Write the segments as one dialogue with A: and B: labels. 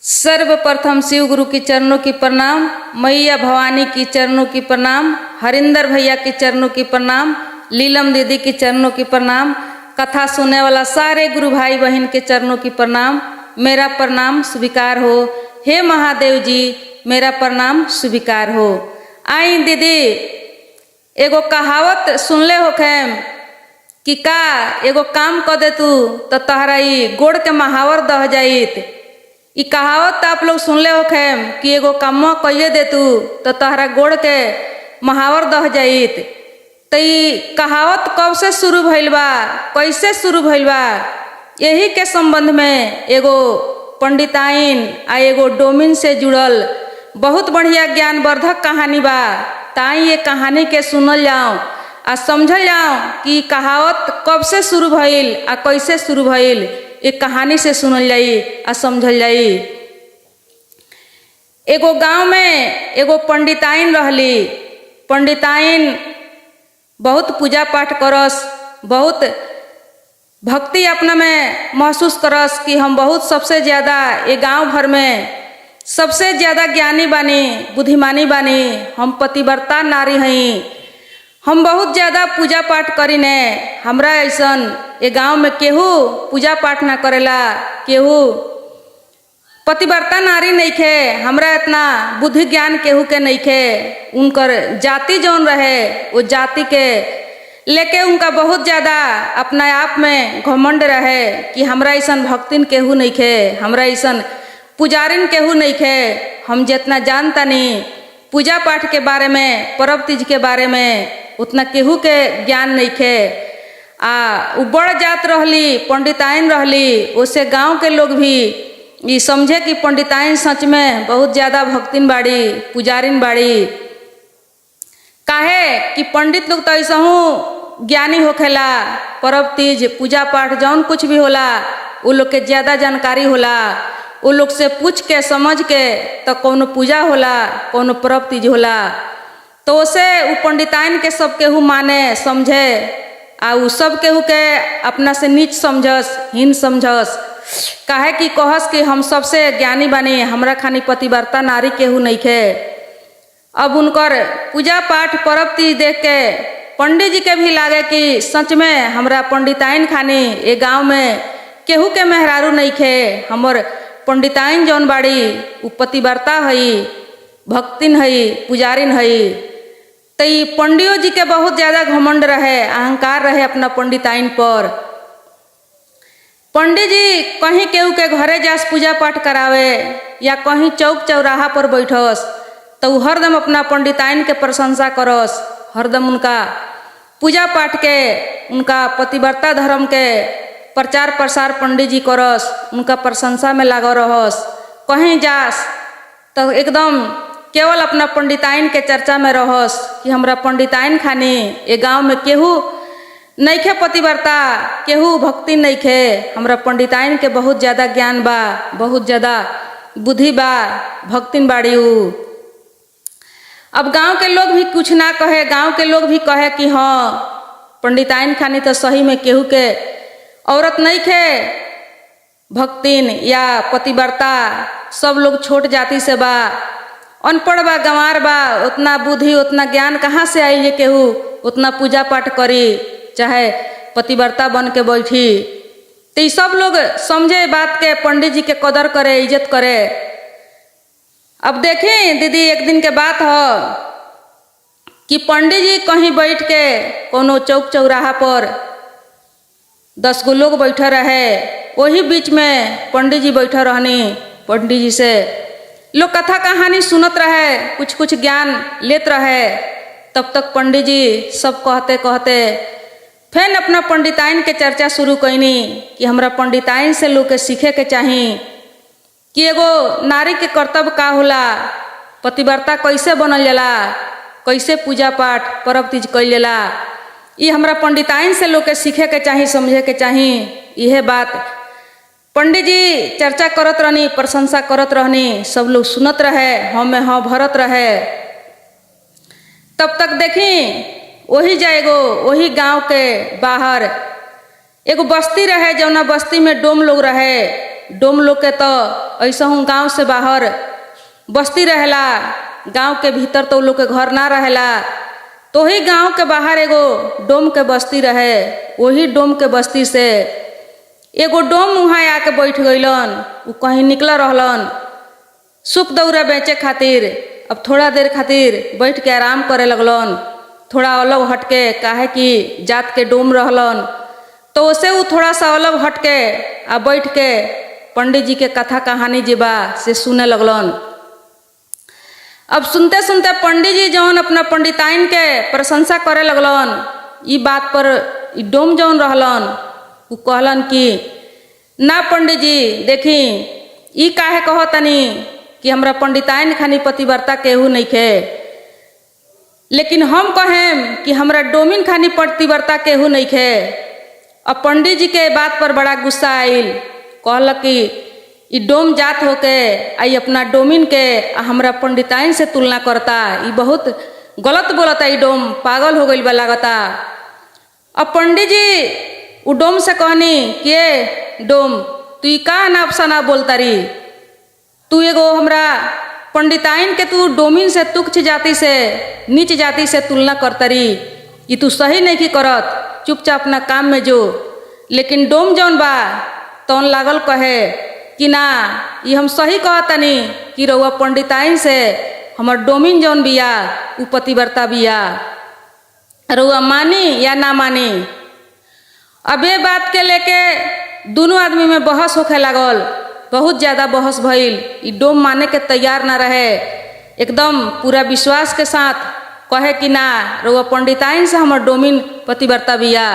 A: सर्वप्रथम शिव गुरु की चरणों की प्रणाम, मैया भवानी की चरणों की प्रणाम, हरिंदर भैया की चरणों की प्रणाम, लीलम दीदी की चरणों की प्रणाम, कथा सुनने वाला सारे गुरु भाई बहन के चरणों की प्रणाम। मेरा प्रणाम स्वीकार हो। हे महादेव जी, मेरा प्रणाम स्वीकार हो। आई दीदी, एगो कहावत सुनले होखेम कि का एगो काम कर दे तू तो तहरा ई गोड़ के महावर दह जाइत। ई कहावत आप लोग सुनले होखेम कि एगो कामवा कइए दे तू तो तहरा गोड़ के महावर दह जाइत। तो ई कहावत कब से शुरू भइल बा, कैसे शुरू भइल बा, यही के संबंध में एगो पंडिताइन आ एगो डोमिन से जुड़ल बहुत बढ़िया ज्ञानवर्धक कहानी बा। ताई ये कहानी के सुनल जाओ आ समझल जाओ कि कहावत कब से शुरू भइल आ कैसे शुरू भइल। एक कहानी से सुनल जाई आ समझल जाई। एगो गांव में एगो पंडिताइन रहली। पंडिताइन बहुत पूजा पाठ करस, बहुत भक्ति अपना में महसूस करस कि हम बहुत सबसे ज़्यादा ये गांव भर में सबसे ज़्यादा ज्ञानी बानी, बुद्धिमानी बानी, हम पतिव्रता नारी हई, हम बहुत ज़्यादा पूजा पाठ करीने। हमरा ऐसन ये गांव में केहू पूजा पाठ ना करेला, केहू पतिव्रता नारी नहीं खे, हमरा इतना बुद्धि ज्ञान केहू के नहीं खे। उनकर जाति जौन रहे वो जाति के लेके उनका बहुत ज़्यादा अपना आप में घमंड रहे कि हमरा ऐसन भक्तिन केहू नहीं खे, हमरा ऐसन पुजारिन केहू नहीं खे। हम जितना जानता नहीं पूजा पाठ के बारे में, पर्व तीज के बारे में, उतना केहू के ज्ञान नहीं खे। उ बड़ जात रहली, पंडिताइन रहली। उससे गांव के लोग भी ये समझे कि पंडिताइन सच में बहुत ज़्यादा भक्तिन बाड़ी, पुजारिन बाड़ी। काहे कि पंडित लोग तो ऐसा हूँ ज्ञानी होखेला, पर्व तीज पूजा पाठ जौन कुछ भी होला वो लोग के ज़्यादा जानकारी होला। वो लोग से पूछ के समझ के तो कौनो पूजा होला, कौनो पर्व तीज होला। तो उसे वो पंडिताइन के सब केहू माने समझे आ उ सब केहू के अपना से नीच समझस, हीन समझस। काहे कि कहस कि हम सबसे ज्ञानी बानी, हमरा खानी पतिव्रता नारी केहू नहीं खे। अब उनकर पूजा पाठ पर्व तीज देख के पंडित जी के भी लागे कि सच में हमरा पंडिताइन खानी ये गांव में केहू के मेहरारू नहीं खे। हमर पंडिताइन जौन बाड़ी उ पतिव्रता हई, भक्तिन हई, पुजारिन हई। तो ये पंडियो जी के बहुत ज़्यादा घमंड रहे, अहंकार रहे अपना पंडिताइन पर। पंडित जी कहीं केहू के घरे जास पूजा पाठ करावे या कहीं चौक चौराहा पर बैठस तो हरदम अपना पंडिताइन के प्रशंसा करस, हरदम उनका पूजा पाठ के, उनका पतिव्रता धर्म के प्रचार प्रसार पंडित जी करस, उनका प्रशंसा में लागल रहस। कहीं जास तो एकदम केवल अपना पंडिताइन के चर्चा में रहस कि हमरा पंडिताइन खानी ये गांव में केहू नहीं खे पतिव्रता, केहू भक्ति नहीं खे। हमरा पंडिताइन के बहुत ज़्यादा ज्ञान बा, बहुत ज़्यादा बुद्धि बा, भक्तिन बाड़ी उ। अब गांव के लोग भी कुछ ना कहे, गांव के लोग भी कहे कि हाँ पंडिताइन खानी तो सही में केहू के औरत नहीं खे भक्तिन या पतिव्रता। सब लोग छोट जाति से बा, अनपढ़ बा, गंवार बा, उतना बुद्धि उतना ज्ञान कहाँ से आई है केहू उतना पूजा पाठ करी चाहे पतिव्रता बन के बैठी। तो ये सब लोग समझे बात के, पंडित जी के कदर करे, इज्जत करे। अब देखें दीदी, एक दिन के बात हो कि पंडित जी कहीं बैठ के कोनो चौक चौराहा पर 10 गो लोग बैठे रहे, वही बीच में पंडित जी बैठे रहनी। पंडित जी से लोग कथा कहानी सुनत रहे, कुछ कुछ ज्ञान लेत रहे। तब तक पंडित जी सब कहते कहते फिर अपना पंडिताइन के चर्चा शुरू कैनी कि हमरा पंडिताइन से लोग के सीखे के चाही कि एगो नारी के कर्तव्य का होला, पतिव्रता कैसे बनल जाला, कैसे पूजा पाठ पर्व तीज कइल जाला। ये हमरा पंडिताइन से लोग के सीखे के चाही, समझे के चाही। यह बात पंडित जी चर्चा करत रहनी, प्रशंसा करत रहनी, सब लोग सुनत रहे, हाँ में हाँ भरत रहे। तब तक देखी वही जाएगो, वही गांव के बाहर एगो बस्ती रहे, जौना बस्ती में डोम लोग रहे। डोम लोग के तो ऐसा हूँ गांव से बाहर बस्ती रहेला, गांव के भीतर तो लोग के घर ना रहेला। तो ही गांव के बाहर एगो डोम के बस्ती रहे। वही डोम के बस्ती से एगो डोम वहाँ आके बैठ गईलन। वो कहीं निकल रहलन सुख दौरा बेचे खातिर। अब थोड़ा देर खातिर बैठ के आराम करे लगलन, थोड़ा अलग हटके, काहे कि जात के डोम रहलन। तो उसे वो थोड़ा सा अलग हटके आ बैठ के पंडित जी के कथा कहानी जीबा से सुने लगलन। अब सुनते सुनते पंडित जी जौन अपना पंडिताइन के प्रशंसा करे लगलन। ई बात पर ई डोम जौन रहलन वो कहलन कि ना पंडित जी देखी ई काहे कहो तनी कि हमरा पंडिताइन खानी पतिव्रता केहू नहीं खे, लेकिन हम कहेम कि हमरा डोमिन खानी पतिव्रता केहू नहीं खे। अब पंडित जी के बात पर बड़ा गुस्सा आइल। कहलक कि ई डोम जात होके आई अपना डोमिन के हमरा पंडिताइन से तुलना करता, ई बहुत गलत बोलता, ई डोम पागल हो गई बा लागता। अब पंडित जी उ डोम से कहनी कि ए डोम तू ई का ना अफसाना बोलता री, तू एगो हमरा पंडिताइन के तू डोमिन से तुच्छ जाति से नीच जाति से तुलना करता री, ये तू सही नहीं की करत, चुपचाप अपना काम में जो। लेकिन डोम जौन बा तौन लागल कहे कि ना ये हम सही कहतनी कि रउआ पंडिताइन से हमर डोमिन जौन बिया उ पतिव्रता बिया, रउआ मानी या ना मानी। अब ये बात के लेके दोनों आदमी में बहस होखे लागल, बहुत ज़्यादा बहस भइल। ई डोम माने के तैयार ना रहे, एकदम पूरा विश्वास के साथ कहे कि ना रउआ पंडिताइन से हमर डोमिन पतिव्रता बिया।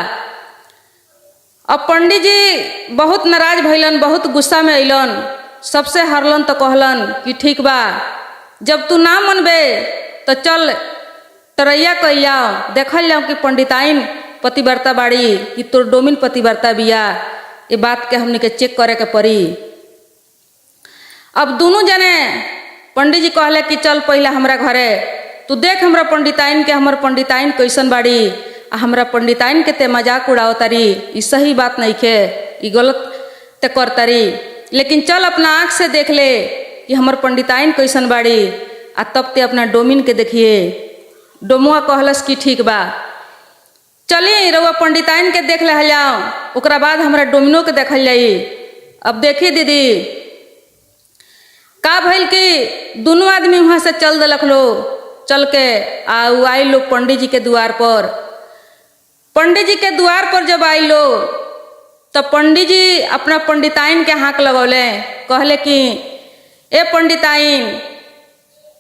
A: अब पंडित जी बहुत नाराज भइलन, बहुत गुस्सा में अइलन, सबसे हरलन तो कहलन कि ठीक बा, जब तू ना मनबे तो चल तरैया कइल जाओ, देखल जाओ कि पंडिताइन पतिव्रता बाड़ी कि तोर डोमिन पतिव्रता बिया। ये बात के हमने के चेक करे के पड़ी। अब दोनों जने पंडित जी कहले कि चल पहले हमरा घरे तू देख हमरा पंडिताइन के, हमर पंडिताइन कैसन बाड़ी, आ हमरा पंडिताइन के ते मजाक उड़ाओ तारी, ई सही बात नहीं खे, ई गलत ते कर तारी। लेकिन चल अपना आँख से देख ले कि हमर पंडिताइन कैसन बाड़ी, आ तब ते अपना डोमिन के देखिए। डोमुआ कहलस कि ठीक बा, चली रउआ पंडिताइन के देख ले जाओ, ओकरा बाद हमरा डोमिनो के देखल जाई। अब देखी दीदी का भइल कि दोनों आदमी वहाँ से चल दिलक लो, चल के आई लोग पंडित जी के द्वार पर। पंडित जी के द्वार पर जब आई लो तब पंडित जी अपना पंडिताइन के हाथ लगौले, कहले कि ए पंडिताइन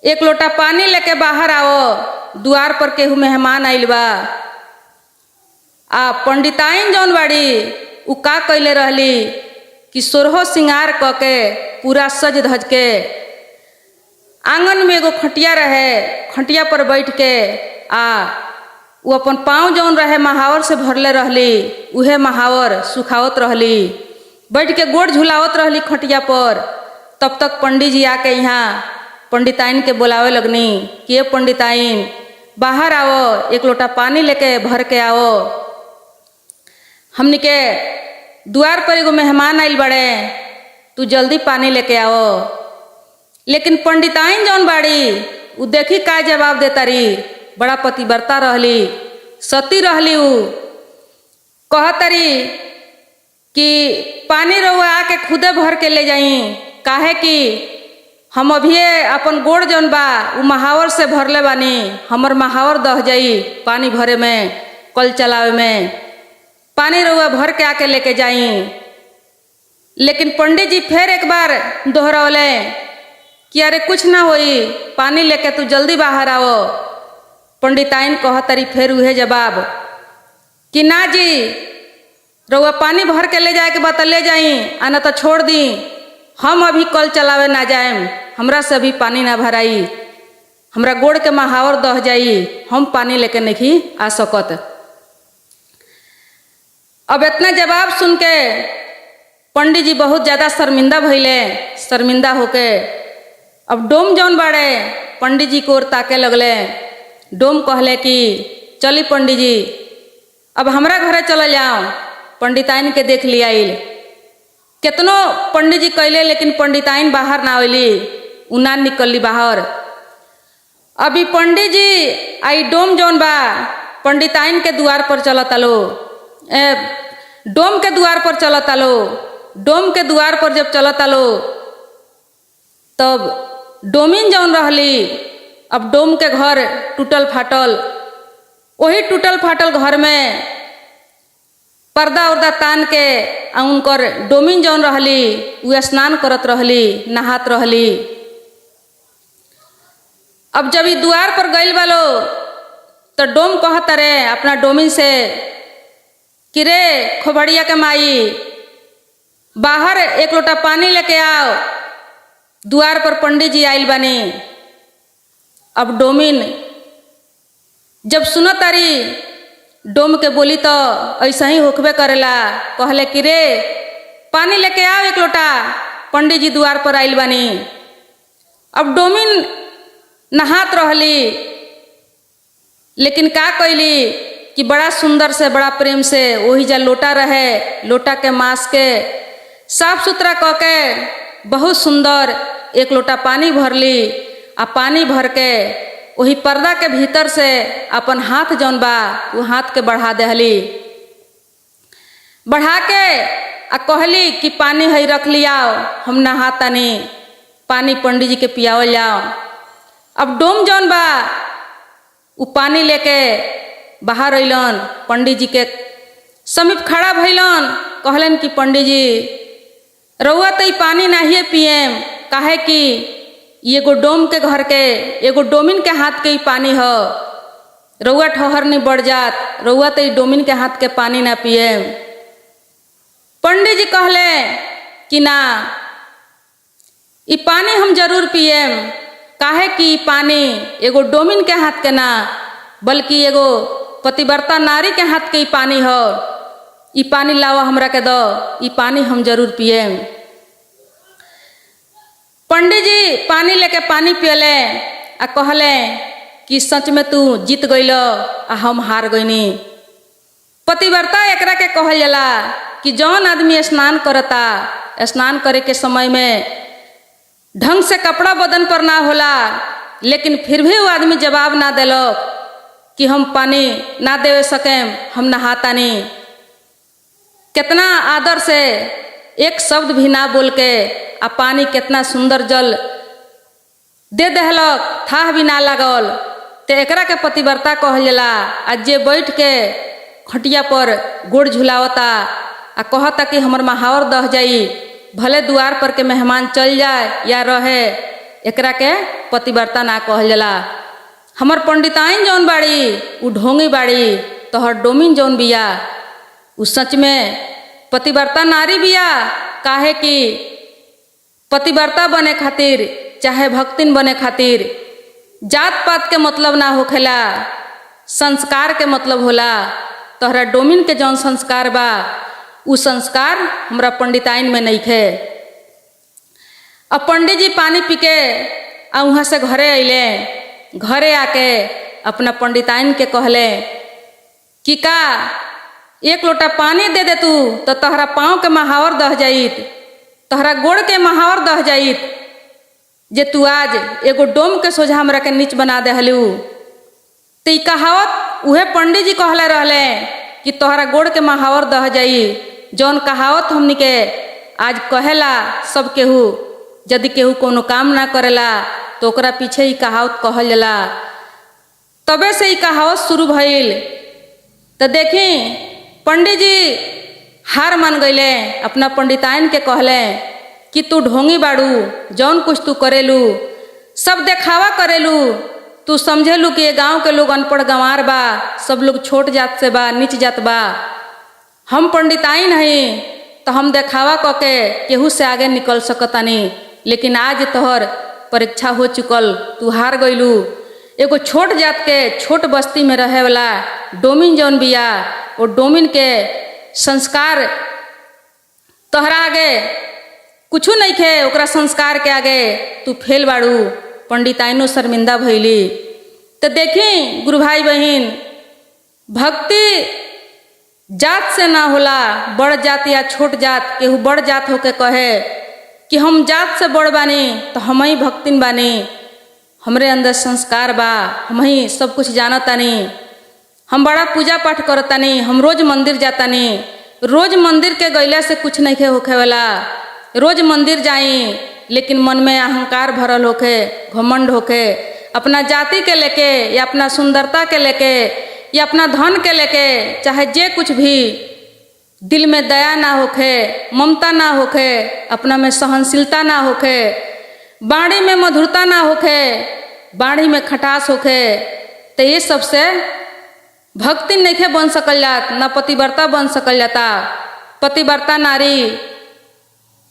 A: एक लोटा पानी लेके बाहर आओ, द्वार पर केहू मेहमान आइल बा। आ पंडिताइन जौन बाड़ी उ का कैले रहली कि सोरहो सिंगार क के पूरा सज धज के आंगन में एगो खटिया रहे, खटिया पर बैठ के वो अपन पाँव जौन रहे महावर से भरले रहली, उहे महावर सुखावत रहली, बैठ के गोड़ झुलावत रहली खटिया पर। तब तक पंडित जी आके यहाँ पंडिताइन के बुलावे लगनी कि ये पंडिताइन बाहर आओ, एक लोटा पानी लेके भर के आओ, हमनी के द्वार पर एगो मेहमान आइल बड़े, तू जल्दी पानी लेके आओ। लेकिन पंडिताइन जौन बाड़ी उ देखी का जवाब देता री, बड़ा पतिव्रता रहली, सती रहली। उ कहतरी कि पानी रउआ आके खुदे भर के ले जाई, काहे कि हम अभिये अपन गोड़ जौन बा उ महावर से भरले बानी, हमर महावर दह जाई पानी भरे में, कल चलावे में, पानी रउआ भर के आके लेके जाई। लेकिन पंडित जी फिर एक बार दोहरौले कि अरे कुछ ना होई, पानी लेके तू जल्दी बाहर आओ। पंडिताइन कहतरी फिर उहे जवाब कि ना जी रउआ पानी भर के ले जाए के बता ले जाई, आना तो छोड़ दी, हम अभी कल चलावे ना जाएम, हमरा से अभी पानी ना भराई, हमरा गोड़ के महावर दह जाई, हम पानी लेके नहीं आ सकत। अब इतना जवाब सुन के पंडित जी बहुत ज़्यादा शर्मिंदा भइले। शर्मिंदा होके अब डोम जौन बाड़े पंडित जी को ओर ताके लगले। डोम कहले कि चली पंडित जी अब हमरा घरे चल जाओ, पंडिताइन के देख लिया। केतनो पंडित जी कैले लेकिन पंडिताइन बाहर ना आइली, उ ना निकलली बाहर। अभी पंडित जी आई डोम जौन बा पंडिताइन के द्वार पर चलता लो, डोम के द्वार पर चलता लो। डोम के द्वार पर जब चलता लो तब डोमिन जौन रहली, अब डोम के घर टूटल फाटल, वही टूटल फाटल घर में पर्दा उर्दा तान के उनकर डोमिन जौन रहली उ स्नान करत रहली, नहात रहली। अब जब ई द्वार पर गइल बालो तो डोम कहत रे अपना डोमिन से कि रे खोबड़िया के माई, बाहर एक लोटा पानी लेके आओ, द्वार पर पंडित जी आइल बानी। अब डोमिन जब सुनत तारी डोम के बोली तो ऐसा ही होखबे करेला, कहले कि रे पानी लेके आओ एक लोटा, पंडित जी द्वार पर आइल बानी। अब डोमिन नहात रहली, लेकिन का कैली कि बड़ा सुंदर से बड़ा प्रेम से वही जा लोटा रहे, लोटा के मास के साफ सुथरा क के बहुत सुंदर एक लोटा पानी भरली। आ पानी भर के वही पर्दा के भीतर से अपन हाथ जौन बा वो हाथ के बढ़ा देहली, बढ़ा के आ कहली कि पानी है रख लियाओ, हम नहातानी, पानी पंडित जी के पियावल जाओ। अब डोम जौन बा वो पानी लेके बाहर अइलन, पंडित जी के समीप खड़ा भइलन, कहलन कि पंडित जी रउआ तो पानी नहीं पिएम, काहे कि एगो डोम के घर के एगो डोमिन के हाथ के ही पानी हो, रउआ ठहर नहीं बढ़ जात, रउआ तो डोमिन के हाथ के पानी ना पिएम। पंडित जी कहले कि ना, ई पानी हम जरूर पिएम, काहे कि पानी एगो डोमिन के हाथ के ना बल्कि एगो पतिव्रता नारी के हाथ के ही पानी हो। ई पानी लावा हमरा के दो, ई पानी हम जरूर पिएम। पंडित जी पानी लेके पानी पियले आ कहले कि सच में तू जीत गइलो आ हम हार गइनी। पतिव्रता एकरा के कहल जाला कि जौन आदमी स्नान करता, स्नान करे के समय में ढंग से कपड़ा बदन पर ना होला, लेकिन फिर भी वो आदमी जवाब ना देलक कि हम पानी ना दे सकेम, हम नहातानी। कितना आदर से एक शब्द भी ना बोल के आ पानी कितना सुंदर जल दे दहलक, थाह भी ना लागल। ते एकरा के पतिव्रता कहल जाला। आ जे बैठ के खटिया पर गोड़ झुलावता आ कहता कि हमर महावर दह जाई, भले द्वार पर के मेहमान चल जाए या रहे, एकरा के पतिव्रता ना कहल जाला। हमर पंडिताइन जौन बाड़ी उ ढोंगी बाड़ी, तोहर डोमिन जौन बिया उ सच में पतिव्रता नारी बिया। काहे कि पतिव्रता बने खातिर चाहे भक्तिन बने खातिर जात पात के मतलब ना होखेला, संस्कार के मतलब होला। तोहरा डोमिन के जौन संस्कार बा उ संस्कार हमरा पंडिताइन में नइखे। अब पंडित जी पानी पी के आ वहाँ से घरे अइले। घरे आके अपना पंडिताइन के कहले कि का एक लोटा पानी दे दे तू तो तोहरा पाँव के महावर दह जाइत, तोहरा गोड़ के महावर दह जाइत, जे तू आज एगो डोम के सोझा हमरा के नीच बना देहलू। तो ई कहावत उहे पंडित जी कहले रहले कि तोहरा गोड़ के महावर दह जाई। जौन कहावत हमनी के आज कहेला सब केहू, यदि केहू कोनो काम ना करेला तो ओकरा पीछे ही कहावत कहल जाला। तबे से ही कहावत शुरू भइल। तो देखी पंडित जी हार मान गईले, अपना पंडिताइन के कहले कि तू ढोंगी बाड़ू, जौन कुछ तू करेलू सब देखावा करेलू, तू समझेलू कि ये गांव के लोग अनपढ़ गंवार बा, सब लोग छोट जात से बा, नीच जात बा। हम पंडिताइन हई तो हम देखावा क के केहू से आगे निकल सकतानी, लेकिन आज तोहर परीक्षा हो चुकल, तू हार गईलू। एगो छोट जात के छोट बस्ती में रहे वाला डोमिन जौन बिया, वो डोमिन के संस्कार तोहरा आगे कुछ नहीं खे, ओकरा संस्कार के आगे तू फेल बाड़ू। पंडिताइनो शर्मिंदा भइली। तो देखी गुरु भाई बहन, भक्ति जात से ना होला, बड़ जात या छोट जात, केहू बड़ जात होके कहे कि हम जात से बड़ बानी तो हम ही भक्तिन बानी, हमरे अंदर संस्कार बा, हम ही सब कुछ जानतानी, हम बड़ा पूजा पाठ करतानी, हम रोज मंदिर जातानी। रोज मंदिर के गईला से कुछ नहीं होखे वाला। रोज मंदिर जाई लेकिन मन में अहंकार भरल होके, घमंड होके, अपना जाति के लेके या अपना सुंदरता के लेके या अपना धन के लेके, चाहे जे कुछ भी, दिल में दया ना होखे, ममता ना होखे, अपना में सहनशीलता ना होखे, बाणी में मधुरता ना होखे, बाणी में खटास होखे, तो ये सबसे भक्ति नहीं बन सकल जात, ना पतिव्रता बन सकल जाता। पतिव्रता नारी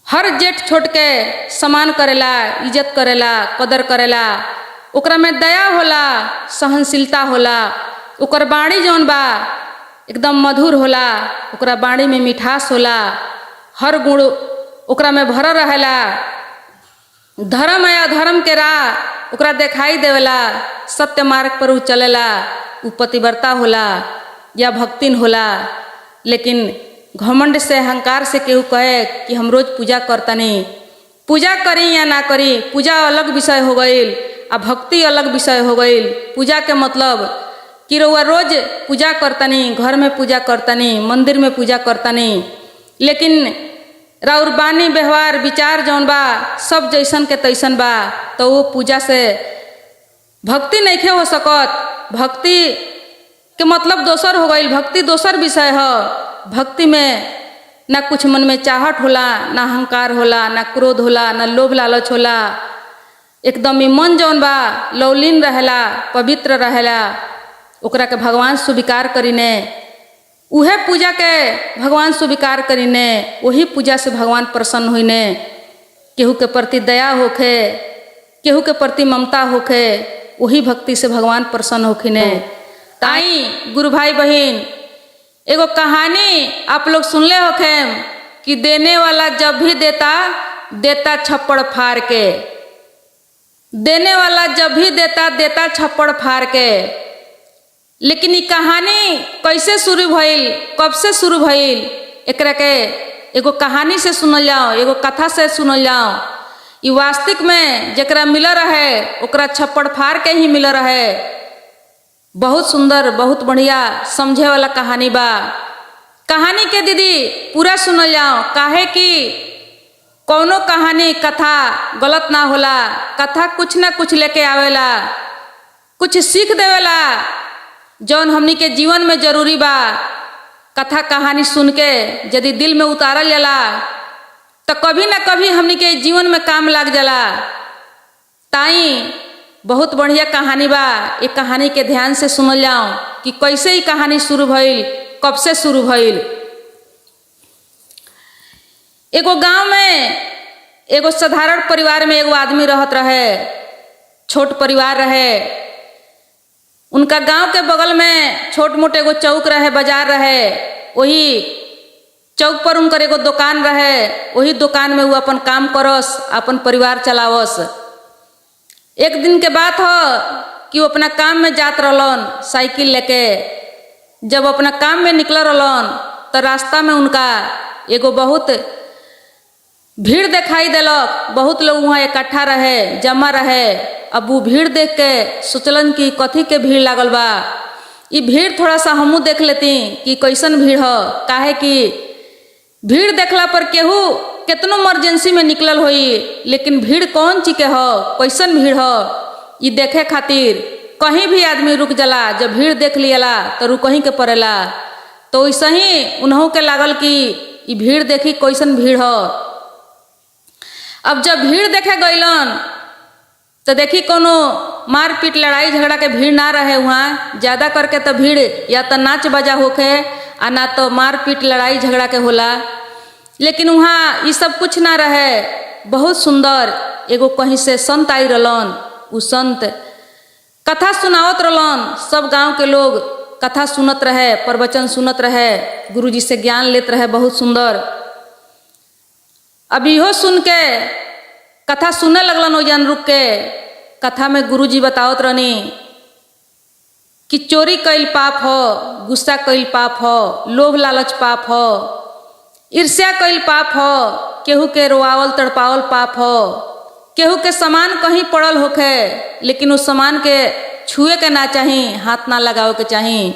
A: हर जेठ छोट के सम्मान करेला, इज्जत करेला, कदर करेला, ओकरा में दया होला, सहनशीलता होला, ओकर बाणी जौन बा एकदम मधुर होला, ओकरा बाणी में मिठास होला, हर गुण ओकरा में भरल रहेला। धर्म या धर्म के राह ओकरा दिखाई देवेला, सत्य मार्ग पर उ चलेला, उ पतिव्रता होला या भक्तिन होला। लेकिन घमंड से, अहंकार से केहू कहे कि हम रोज पूजा करतानी, पूजा करी या ना करी, पूजा अलग विषय हो गईल आ भक्ति अलग विषय हो गईल। पूजा के मतलब कि रउआ रोज पूजा करतानी, घर में पूजा करतानी, मंदिर में पूजा करतानी, लेकिन राउर बानी व्यवहार विचार जौन बा सब जैसन के तैसन बा, तो वो पूजा से भक्ति नहीं हो सकत। भक्ति के मतलब दोसर हो गई, भक्ति दोसर विषय है। भक्ति में ना कुछ मन में चाहत होला, ना अहंकार होला, ना क्रोध होला, ना लोभ लालच होला। एकदम ही मन जौन बा लौलीन रहेला, पवित्र रहेला, ओकरा के भगवान स्वीकार करीने, उहे पूजा के भगवान स्वीकार करीने, वही पूजा से भगवान प्रसन्न होइने। केहू के प्रति दया होखे, केहू के प्रति ममता होखे, वही भक्ति से भगवान प्रसन्न होखिने। ताई गुरु भाई बहन, एगो कहानी आप लोग सुनले होखे कि देने वाला जब भी देता, देता छप्पड़ फाड़ के। देने वाला जब भी देता, देता छप्पड़ फाड़ के। लेकिन ये कहानी कैसे शुरू भइल, कब से शुरू भइल, एकरा के एगो कहानी से सुनल जाओ, एगो कथा से सुनल जाओ। ये वास्तविक में जकरा मिल रहे ओकरा छप्पड़ फाड़ के ही मिल रहे। बहुत सुंदर, बहुत बढ़िया समझे वाला कहानी बा। कहानी के दीदी पूरा सुनल जाओ, काहे कि कौनो कहानी कथा गलत ना होला। कथा कुछ ना कुछ लेके आवेला, कुछ सीख देवेला जौन हमनी के जीवन में जरूरी बा। कथा कहानी सुन के यदि दिल में उतारल जाला तो कभी ना कभी हमनी के जीवन में काम लग जाला। ताई बहुत बढ़िया कहानी बा, ये कहानी के ध्यान से सुनल जाओ कि कैसे ही कहानी शुरू भइल, कब से शुरू भइल। एगो गांव में एगो साधारण परिवार में एगो आदमी रहत रहे, छोट परिवार रहे। उनका गांव के बगल में छोट मोट एगो चौक रहे, बाजार रहे। वही चौक पर उनकर एगो दुकान रहे, वही दुकान में वो अपन काम करस, अपन परिवार चलावस। एक दिन के बात हो कि वो अपना काम में जात रहलन साइकिल लेके। जब अपना काम में निकल रहलन तो रास्ता में उनका एगो बहुत भीड़ दिखाई देलक। बहुत लोग वहाँ इकट्ठा रहे, जमा रहे। अब वो भीड़ देख के सोचलन कि कथी के भीड़ लागल बा, ये भीड़ थोड़ा सा हमू देख लेती कि कैसन भीड़ हो। काहे कि भीड़ देखला पर केहू कितनो इमरजेंसी में निकलल होई, लेकिन भीड़ कौन चीज के हो, कैसन भीड़ हो, ये देखे खातिर कहीं भी आदमी रुक जाला। जब भीड़ देख लियला तो रुक ही के पड़ेला। तो वैसे ही उन्हों के लागल कि ये भीड़ देखी कैसन भीड़ हो। अब जब भीड़ देखे गईलन तो देखी कोनो मारपीट लड़ाई झगड़ा के भीड़ ना रहे। वहाँ ज़्यादा करके तो भीड़ या तो नाच बजा होके आ ना तो मारपीट लड़ाई झगड़ा के होला। लेकिन वहाँ ये सब कुछ ना रहे। बहुत सुंदर एगो कहीं से संत आई रहलन। उ संत कथा सुनावत रहलन। सब गांव के लोग कथा सुनत रहे, प्रवचन सुनत रहे, गुरुजी से ज्ञान लेत रहे। बहुत सुंदर। अब इहो सुन के कथा सुने लगलन। ओजन रुक के कथा में गुरुजी बतावत रहनी कि चोरी कईल पाप हो, गुस्सा कईल पाप हो, लोभ लालच पाप हो, ईर्ष्या कईल पाप हो, केहू के रोआवल तड़पावल पाप हो, केहू के सामान कहीं पड़ल होखे लेकिन उस सामान के छुए के ना चाही, हाथ ना लगावे के चाही,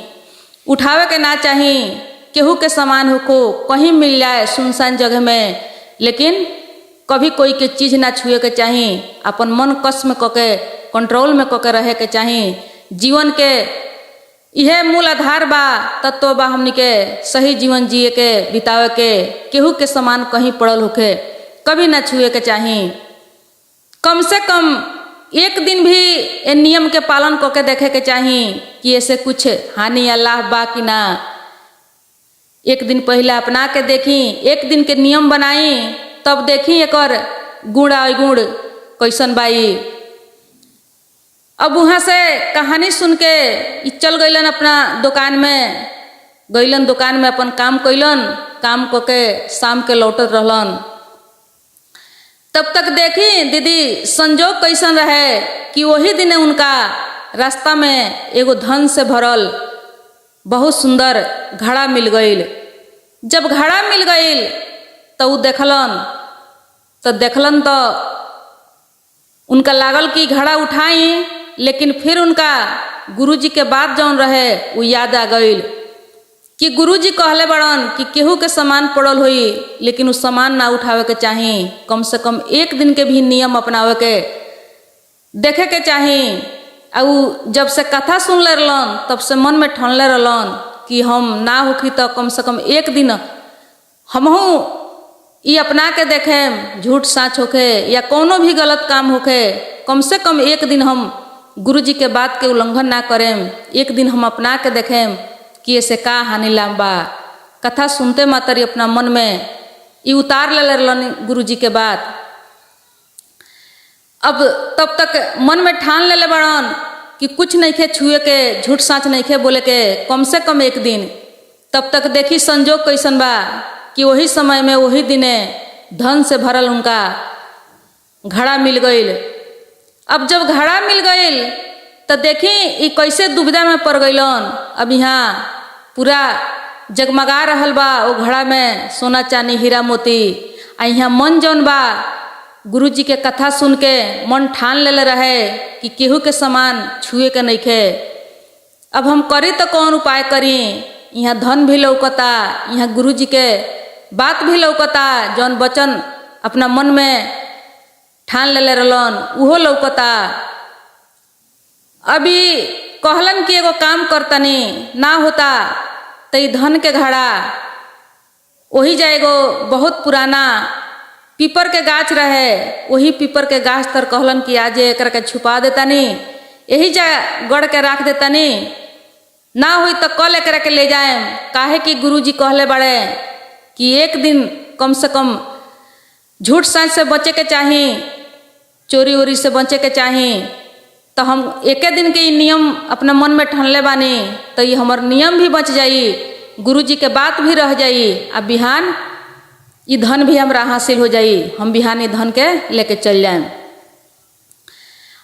A: उठावे के ना चाही। केहू के सामान होको कहीं मिल जाए सुनसान जगह में, लेकिन कभी कोई के चीज ना छुए के चाही। अपन मन कस में कके कंट्रोल में कके रहे के चाही। जीवन के यह मूल आधार बा, तत्व बा हमनी के सही जीवन जिए के बितावे के। केहू के सामान कहीं पड़ल होखे कभी ना छुए के चाही। कम से कम एक दिन भी ये नियम के पालन करके देखे के चाही कि ऐसे कुछ हानि या लाभ बा कि ना। एक दिन पहले अपना के देखी, एक दिन के नियम बनाई, तब देखी एकर गुण अवगुण कैसन बाई। अब वहाँ से कहानी सुन के चल गईलन अपना दुकान में, गईलन दुकान में अपन काम कैलन, काम करके शाम के लौटत रहलन। तब तक देखी दीदी संजोग कैसन रहे कि वही दिन उनका रास्ता में एगो धन से भरल बहुत सुंदर घड़ा मिल गईल। जब घड़ा मिल गईल तो उ देखलन तो उनका लागल कि घड़ा उठाई, लेकिन फिर उनका गुरुजी के बात जौन रहे वो याद आ गईल कि गुरुजी कहले बड़न कि केहू के सामान पड़ल होई लेकिन उस सामान ना उठावे के चाही। कम से कम एक दिन के भी नियम अपनावे के देखे के चाही। और जब से कथा सुन ले रहलन तब से मन में ठानले रहलन कि हम ना होखी तो कम से कम एक दिन हमहू ये अपना के देखें, झूठ साँच होखे या कोनो भी गलत काम होखे, कम से कम एक दिन हम गुरुजी के बात के उल्लंघन ना करें। एक दिन हम अपना के देखें कि ऐसे का हानि लाभ बा। कथा सुनते मात्र अपना मन में ये उतार ले रहलन गुरुजी के बात। अब तब तक मन में ठान ले बड़न कि कुछ नहीं खे छुए के, झूठ साँच नहीं खे बोले के, कम से कम एक दिन। तब तक देखी संजोग कैसन बा कि वही समय में वही दिने धन से भरल उनका घड़ा मिल गईल। अब जब घड़ा मिल गईल तो देखी ये कैसे दुविधा में पड़ गईलन। अब यहाँ पूरा जगमगा रहल बा वो घड़ा में सोना चांदी हीरा मोती। आ यहाँ मन जौन बा गुरुजी के कथा सुन के मन ठान ले रहे कि केहू के सामान छुए के नहीं खे। अब हम करी तो कौन उपाय करी। यहाँ धन भी लौकता, यहाँ गुरुजी के बात भी लौकता, जौन वचन अपना मन में ठान ले रहलन उहो लौकता। अभी कहलन कि एगो काम करतनी, ना होता तो ई धन के घड़ा वही जाएगो बहुत पुराना पीपर के गाछ रहे, वही पीपर के गाछ तर कहलन कि आज एक के छुपा देतानी, यही जा गढ़ के रख देतानी, ना हुई तो कल एक के ले जाए। काहे कि गुरुजी कहले बड़े कि एक दिन कम से कम झूठ साँच से बचे के चाही, चोरी वोरी से बचे के चाही। तो हम एक दिन के नियम अपना मन में ठानले बानी तो ये हमार नियम भी बच जाई, गुरुजी के बात भी रह जाई। अब बिहान ये धन भी हमरा हासिल हो जाई, हम बिहान ये धन के लेके चल जाए।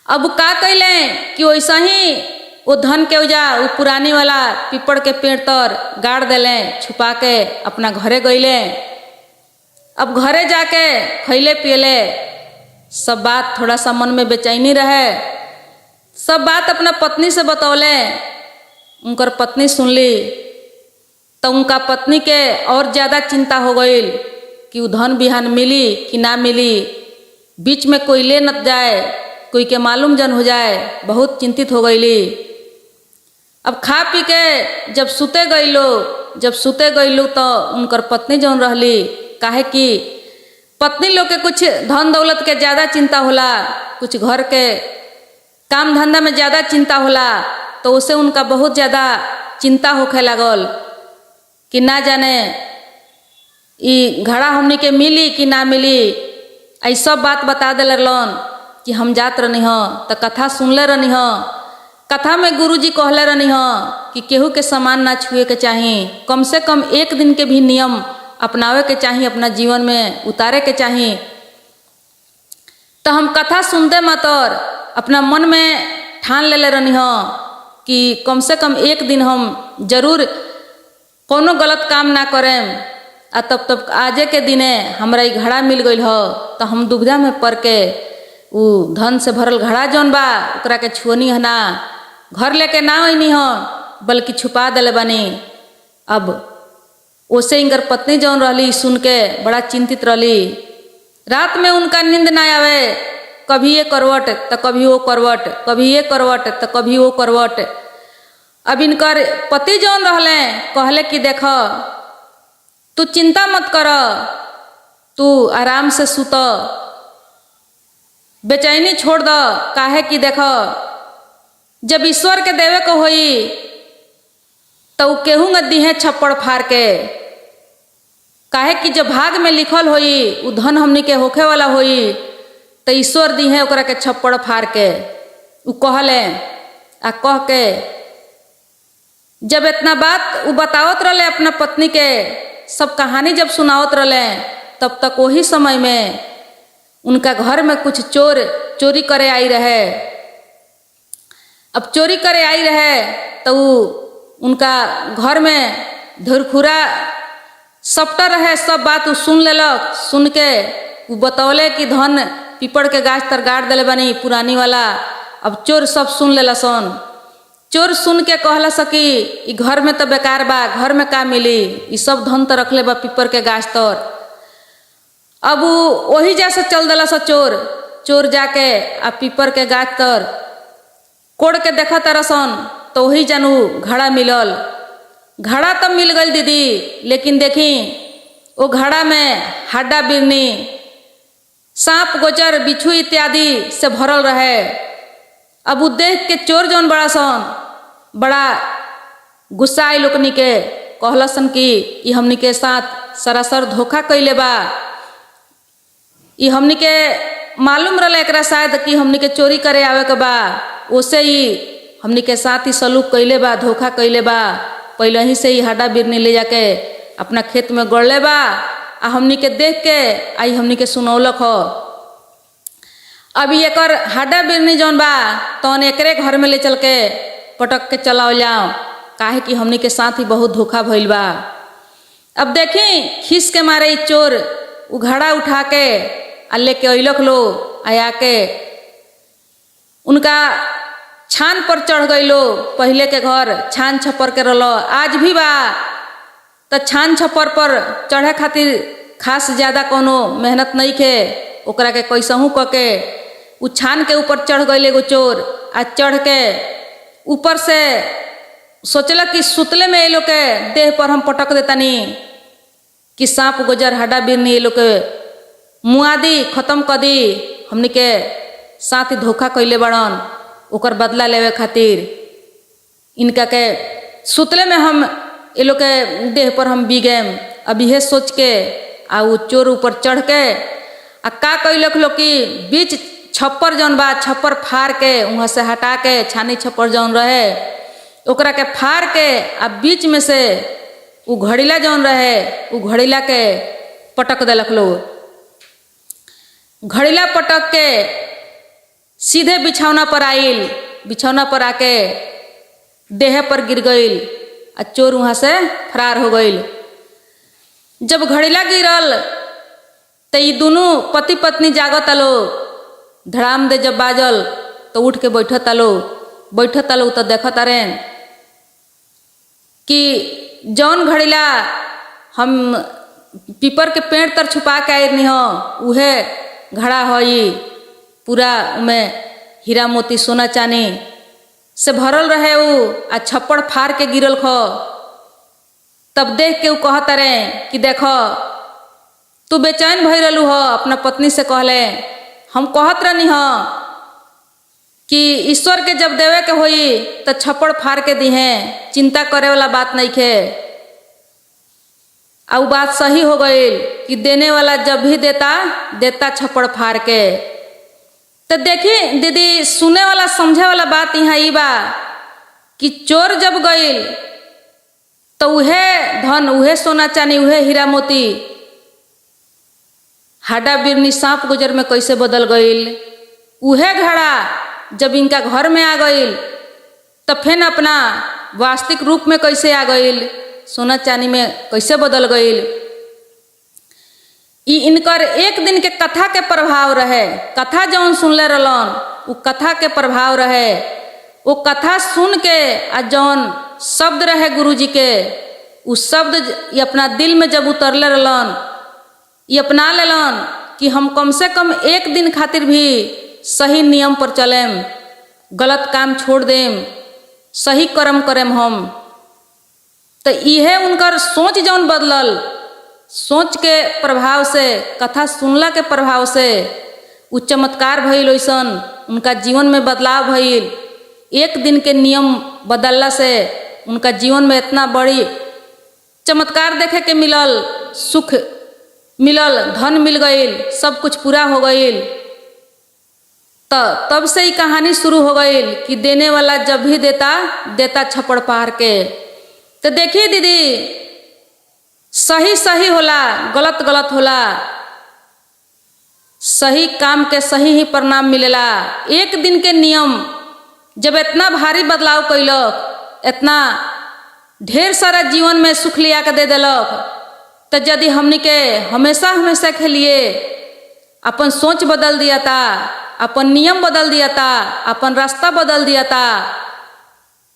A: अब का कैले कि वैसा ही वो धन के उजा वो पुरानी वाला पीपड़ के पेड़ तर गाड़ देले, छुपा के अपना घरे गईले। अब घरे जाके खैले पियले, सब बात थोड़ा सा मन में बेचैनी रहे, सब बात अपना पत्नी से बतौले। उनकर पत्नी सुनली तो उनका पत्नी के और ज़्यादा चिंता हो गई कि वो धन बिहान मिली कि ना मिली, बीच में कोई ले न जाए, कोई के मालूम जन हो जाए। बहुत चिंतित हो गईली। अब खा पी के जब सुते गईलो तो उनकर पत्नी जौन रहली, काहे कि पत्नी लोग के कुछ धन दौलत के ज़्यादा चिंता होला, कुछ घर के काम धंधा में ज़्यादा चिंता होला, तो उसे उनका बहुत ज़्यादा चिंता होखे लागल कि ना जाने ई घड़ा हमनी के मिली कि ना मिली। ऐ सब बात बता दिल रहलन कि हम जात रहनी ह तो कथा सुनले रहनी ह। कथा में गुरुजी कहले रहनी ह कि केहू के सामान ना छुए के चाही, कम से कम एक दिन के भी नियम अपनावे के चाही, अपना जीवन में उतारे के चाही। तो हम कथा सुनते मातर अपना मन में ठान ले रहनी ह कि कम से कम एक दिन हम जरूर कोनो गलत काम ना करें। आ तब आजे के दिने हमरा घड़ा मिल गई हो तो हम दुविधा में पड़ के उ धन से भरल घड़ा जौन बा ओकरा के छुअनी है ना, घर लेके ना अइनी हो बल्कि छुपा दिले बानी। अब ओसे इनकर पत्नी जौन रहली सुन के बड़ा चिंतित रहली। रात में उनका नींद ना आवे, कभी ये करवट तो कभी वो करवट, कभी ये करवट तो कभी वो करवट। अब इनकर पति जौन रहले कहले कि देख तू चिंता मत कर, तू आराम से सुत, बेचैनी छोड़ द। काहे कि देख जब ईश्वर के देवे को होई तो केहू न दिहे छप्पड़ फाड़ के। काहे कि जब भाग में लिखल होई उ धन हमनी के होखे वाला होई तो ईश्वर दिहे ओकरा के छप्पड़ फाड़ के। उ कहले आ कह के जब इतना बात उ बतावत रहले अपना पत्नी के, सब कहानी जब सुनावत रहले तब तक वही समय में उनका घर में कुछ चोर चोरी करे आई रहे। अब चोरी करे आई रहे तो उनका घर में धुरखुरा सपटा रहे, सब बात उ सुन लेलक। सुन के उ बतौले कि धन पीपड़ के गाछ तर गाड़ दिले बानी पुरानी वाला। अब चोर सब सुन लेला सन। चोर सुन के कहला सकी ई घर में तो बेकार बा, घर में का मिली, ई सब धन तो रखले बा पीपर के गाछ तर। अब वही जैसे चल दिला सा चोर। चोर जाके आ पीपर के गाछ तर कोड़ के देखा तरसन तो वही जानू घड़ा मिलल। घड़ा तो मिल गई दीदी, लेकिन देखी वो घड़ा में हड्डा बिरनी, सांप गोचर बिच्छू इत्यादि से भरल रहे। अब उ देख के चोर जौन बड़ा सन बड़ा गुस्सा आई लोकनी के, कहलसन कि ई हमनी के साथ सरासर धोखा कैले बा। ई हमनी के मालूम रहले एकरा शायद कि हमनी के चोरी करे आवे के बा, ओसे ही हमनी के साथ ही सलूक कैले बा, धोखा कैले बा। पहले ही से ही हड्डा बिरनी ले जाके अपना खेत में गड़ले बा आ हमनी के देख के आई हमनी के सुनौलक हो। अभी एकर हड्डा बिरनी जौन बा तौन एकरे घर में ले चल के पटक के चलाओ जाओ, काहे कि हमनी के साथ ही बहुत धोखा भइल बा। अब देखी खीस के मारे ई चोर उ घड़ा उठा के आ लेके अइलक लो, आया के उनका छान पर चढ़ गइलो। पहले के घर छान छप्पर के रहलो, आज भी बा तो छान छप्पर पर चढ़े खातिर खास ज्यादा कोनो मेहनत नहीं खे। ओकरा के कैसहू क के उ छान के ऊपर चढ़ गइल एगो चोर। आ चढ़ के ऊपर से सोचलक कि सुतले में ये लोग के देह पर हम पटक देतानी कि सांप गोजर हड्डा बिरनी ये लोग के मुआदी खत्म कर दी। हमनी के साथ ही धोखा कैले बड़न, ओकर बदला लेवे खातिर इनका के सुतले में हम ये लोग के देह पर हम बीगेम। अब यह सोच के आ उ चोर ऊपर चढ़ के आ का कैलक लोग कि बीच छप्पर जौन बा छप्पर फाड़ के वहाँ से हटा के छानी छप्पर जौन रहे ओकरा के फाड़ के आ बीच में से उ घड़ीला जौन रहे उ घड़ीला के पटक देलक लोग। घड़ीला पटक के सीधे बिछौना पर आइल, बिछौना पर आके देह पर गिर गइल आ चोर वहाँ से फरार हो गइल। जब घड़ीला गिरल तो ये दोनों पति पत्नी जागत आलो, धड़ाम दे जब बाजल तो उठ के बैठत आलो तो देखत अरे कि जौन घड़ीला हम पीपर के पेड़ तर छुपा के आए नहीं हो उहे घड़ा हई पूरा में हीरा मोती सोना चानी से भरल रहे उ आ छप्पड़ फाड़ के गिरल खो। तब देख के उ कहत रे कि देखो तू बेचैन भई रहलू हो। अपना पत्नी से कहले हम कहत रहनी हो कि ईश्वर के जब देवे के होई तो छप्पड़ फाड़ के दिहे, चिंता करे वाला बात नहीं खे। आ उ बात सही हो गई कि देने वाला जब भी देता छप्पड़ फाड़ के। तो देखी दीदी सुने वाला समझे वाला बात यहाँ ई बा कि चोर जब गइल तो उहे धन उहे सोना चानी उहे हीरा मोती हड्डा बिरनी सांप गुजर में कैसे बदल गइल। उहे घड़ा जब इनका घर में आ गइल तो फिर अपना वास्तविक रूप में कैसे आ गईल, सोना चांदी में कैसे बदल गईल। इनकर एक दिन के कथा के प्रभाव रहे, कथा जौन सुनले रहलन वो कथा के प्रभाव रहे। वो कथा सुन के आ जौन शब्द रहे गुरुजी के, उस शब्द ये अपना दिल में जब उतरले रहलन, ये अपना लेलन कि हम कम से कम एक दिन खातिर भी सही नियम पर चलेम, गलत काम छोड़ देम, सही कर्म करेम हम। तो यह उनकर सोच जौन बदलल, सोच के प्रभाव से, कथा सुनला के प्रभाव से उ चमत्कार भइल, वैसन उनका जीवन में बदलाव भइल। एक दिन के नियम बदलला से उनका जीवन में इतना बड़ी चमत्कार देखे के मिलल, सुख मिलल, धन मिल गईल, सब कुछ पूरा हो गईल। तब से ही कहानी शुरू हो गईल कि देने वाला जब भी देता, देता छप्पड़ पार के। तो देखिए दीदी, सही सही होला, गलत गलत होला, सही काम के सही ही परिणाम मिलेला। एक दिन के नियम जब इतना भारी बदलाव कैलक, इतना ढेर सारा जीवन में सुख लिया के दे दिलक, तो यदि हमनी के हमेशा हमेशा के लिए अपन सोच बदल दिया था, अपन नियम बदल दिया था, अपन रास्ता बदल दिया था,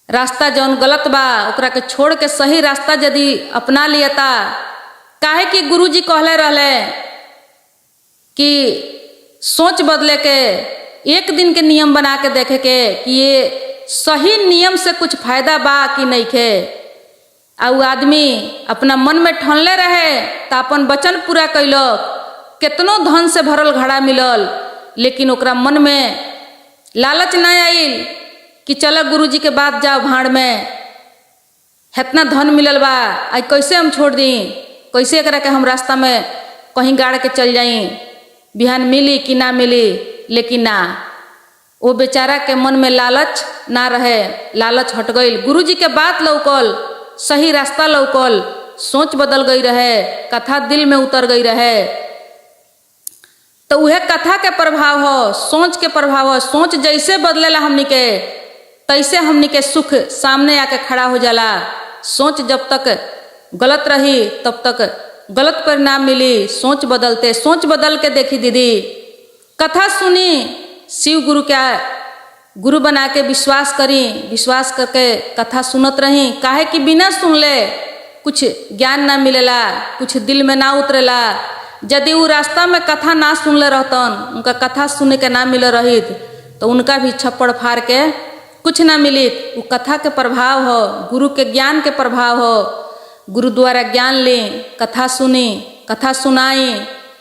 A: रास्ता जौन गलत बा ओकरा के छोड़ के सही रास्ता यदि अपना लिया था। काहे कि गुरुजी कहले रहले कि सोच बदले के, एक दिन के नियम बना के देखे के कि ये सही नियम से कुछ फायदा बा कि नहीं खे। आ उ आदमी अपना मन में ठानले रहे तो अपन वचन पूरा कैलक। कितनो धन से भरल घड़ा मिलल, लेकिन ओकरा मन में लालच ना आइल कि चलो गुरुजी के बात जाओ भाड़ में, इतना धन मिलल बा, आई कैसे हम छोड़ दी, कैसे एकरा के हम रास्ता में कहीं गाड़ के चल जाई, बिहान मिली कि ना मिली। लेकिन ना, वो बेचारा के मन में लालच ना रहे, लालच हट गई। गुरुजी के बात लौकल, सही रास्ता लौकल, सोच बदल गई रहे, कथा दिल में उतर गई रहे। तो वह कथा के प्रभाव हो, सोच के प्रभाव हो। सोच जैसे बदलेला हमनी के, तैसे हमनी के सुख सामने आके खड़ा हो जाला। सोच जब तक गलत रही तब तक गलत परिणाम मिली। सोच बदलते, सोच बदल के देखी दीदी, कथा सुनी, शिव गुरु क्या गुरु बना के विश्वास करी, विश्वास करके कथा सुनत रही। काहे कि बिना सुनले कुछ ज्ञान ना मिलेला, कुछ दिल में ना उतरेला। यदि वो रास्ता में कथा ना सुनले रहतन, उनका कथा सुने के ना मिले रहित, तो उनका भी छप्पड़ फाड़ के कुछ ना मिली। वो कथा के प्रभाव हो, गुरु के ज्ञान के प्रभाव हो। गुरु द्वारा ज्ञान ली, कथा सुनी, कथा सुनाई,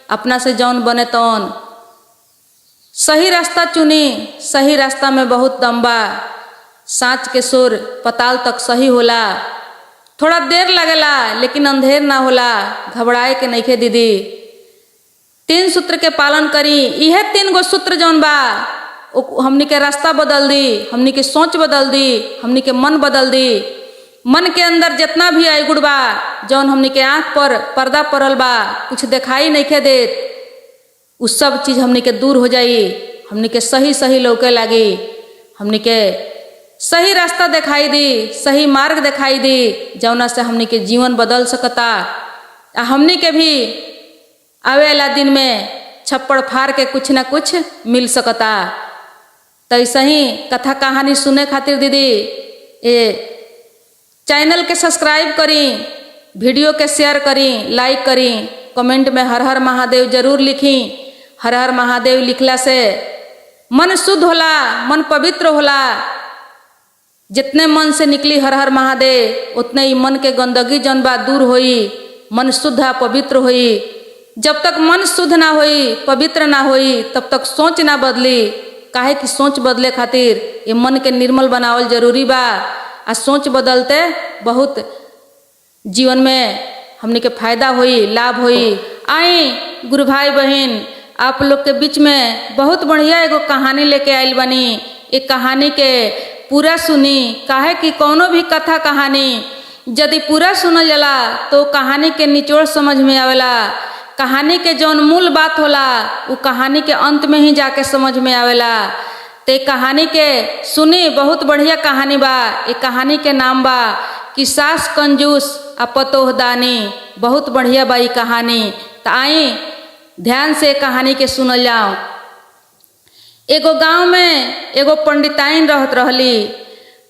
A: अपना से जौन बने तौन सही रास्ता चुनी। सही रास्ता में बहुत दम बा, सांच के सुर पताल तक सही होला। थोड़ा देर लगेला लेकिन अंधेर ना होला, घबराए के नइखे दीदी। 3 सूत्र के पालन करी। यह 3 गो सूत्र जौन बा हमनी के रास्ता बदल दी, हमनी के सोच बदल दी, हमनी के मन बदल दी। मन के अंदर जितना भी अवगुण बा, जौन हमनी के आँख पर पर्दा पड़ल बा, कुछ दिखाई नइखे देत, उ सब चीज हमनी के दूर हो जाई। हमनी के सही सही लौके लागी, हमनी के सही रास्ता दिखाई दी, सही मार्ग दिखाई दी, जौना से हमनी के जीवन बदल सकता। हमनी के भी आवे वाला दिन में छप्पड़ फाड़ के कुछ ना कुछ मिल सकता। तो ऐसे ही कथा कहानी सुने खातिर दीदी ये चैनल के सब्सक्राइब करी, वीडियो के शेयर करी, लाइक करी, कमेंट में हर हर महादेव जरूर लिखी। हर हर महादेव लिखला से मन शुद्ध होला, मन पवित्र होला। जितने मन से निकली हर हर महादेव, उतने ही मन के गंदगी जौन बा दूर होई, मन शुद्ध पवित्र होई। जब तक मन शुद्ध ना होई, पवित्र ना होई, तब तक सोच ना बदली। काहे कि सोच बदले खातिर ये मन के निर्मल बनावल जरूरी बा। आ सोच बदलते बहुत जीवन में हमने के फायदा होई, लाभ होई। आई गुरु भाई बहन, आप लोग के बीच में बहुत बढ़िया एगो कहानी लेके आइल बनी। एक कहानी के पूरा सुनी। काहे कि कौनो भी कथा कहानी यदि पूरा सुनल जाला तो कहानी के निचोड़ समझ में आवेला। कहानी के जौन मूल बात होला वो कहानी के अंत में ही जाके समझ में आवेला। ते कहानी के सुनी, बहुत बढ़िया कहानी बा। एक कहानी के नाम बा कि सास कंजूस आ पतोह दानी। बहुत बढ़िया बा ई कहानी। तो आई ध्यान से कहानी के सुनल जाओ। एगो गांव में एगो पंडिताइन रहत रहली।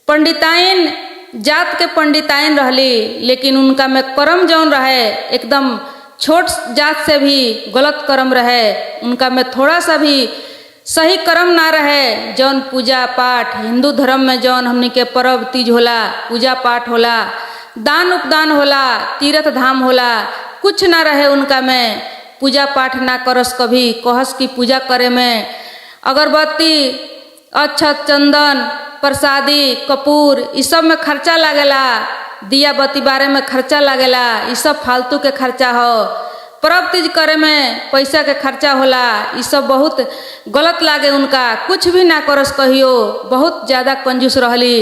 A: पंडिताइन जात के पंडिताइन रहली, लेकिन उनका में कर्म जौन रहे एकदम छोट जात से भी गलत कर्म रहे। उनका में थोड़ा सा भी सही कर्म ना रहे। जौन पूजा पाठ हिंदू धर्म में जौन हमनी के पर्व तीज होला, पूजा पाठ होला, दान उपदान होला, तीर्थ धाम होला, कुछ ना रहे उनका में। पूजा पाठ ना करस, कभी कहस की पूजा करे में अगरबत्ती, अक्षत, चंदन, प्रसादी, कपूर ई सब में खर्चा लागेला। दिया बत्ती बारे में खर्चा लागेला। ई सब फालतू के खर्चा हो। पर्व तीज करे में पैसा के खर्चा होला। ई सब बहुत गलत लागे उनका। कुछ भी ना करस कहियो। बहुत ज़्यादा कंजूस रहली।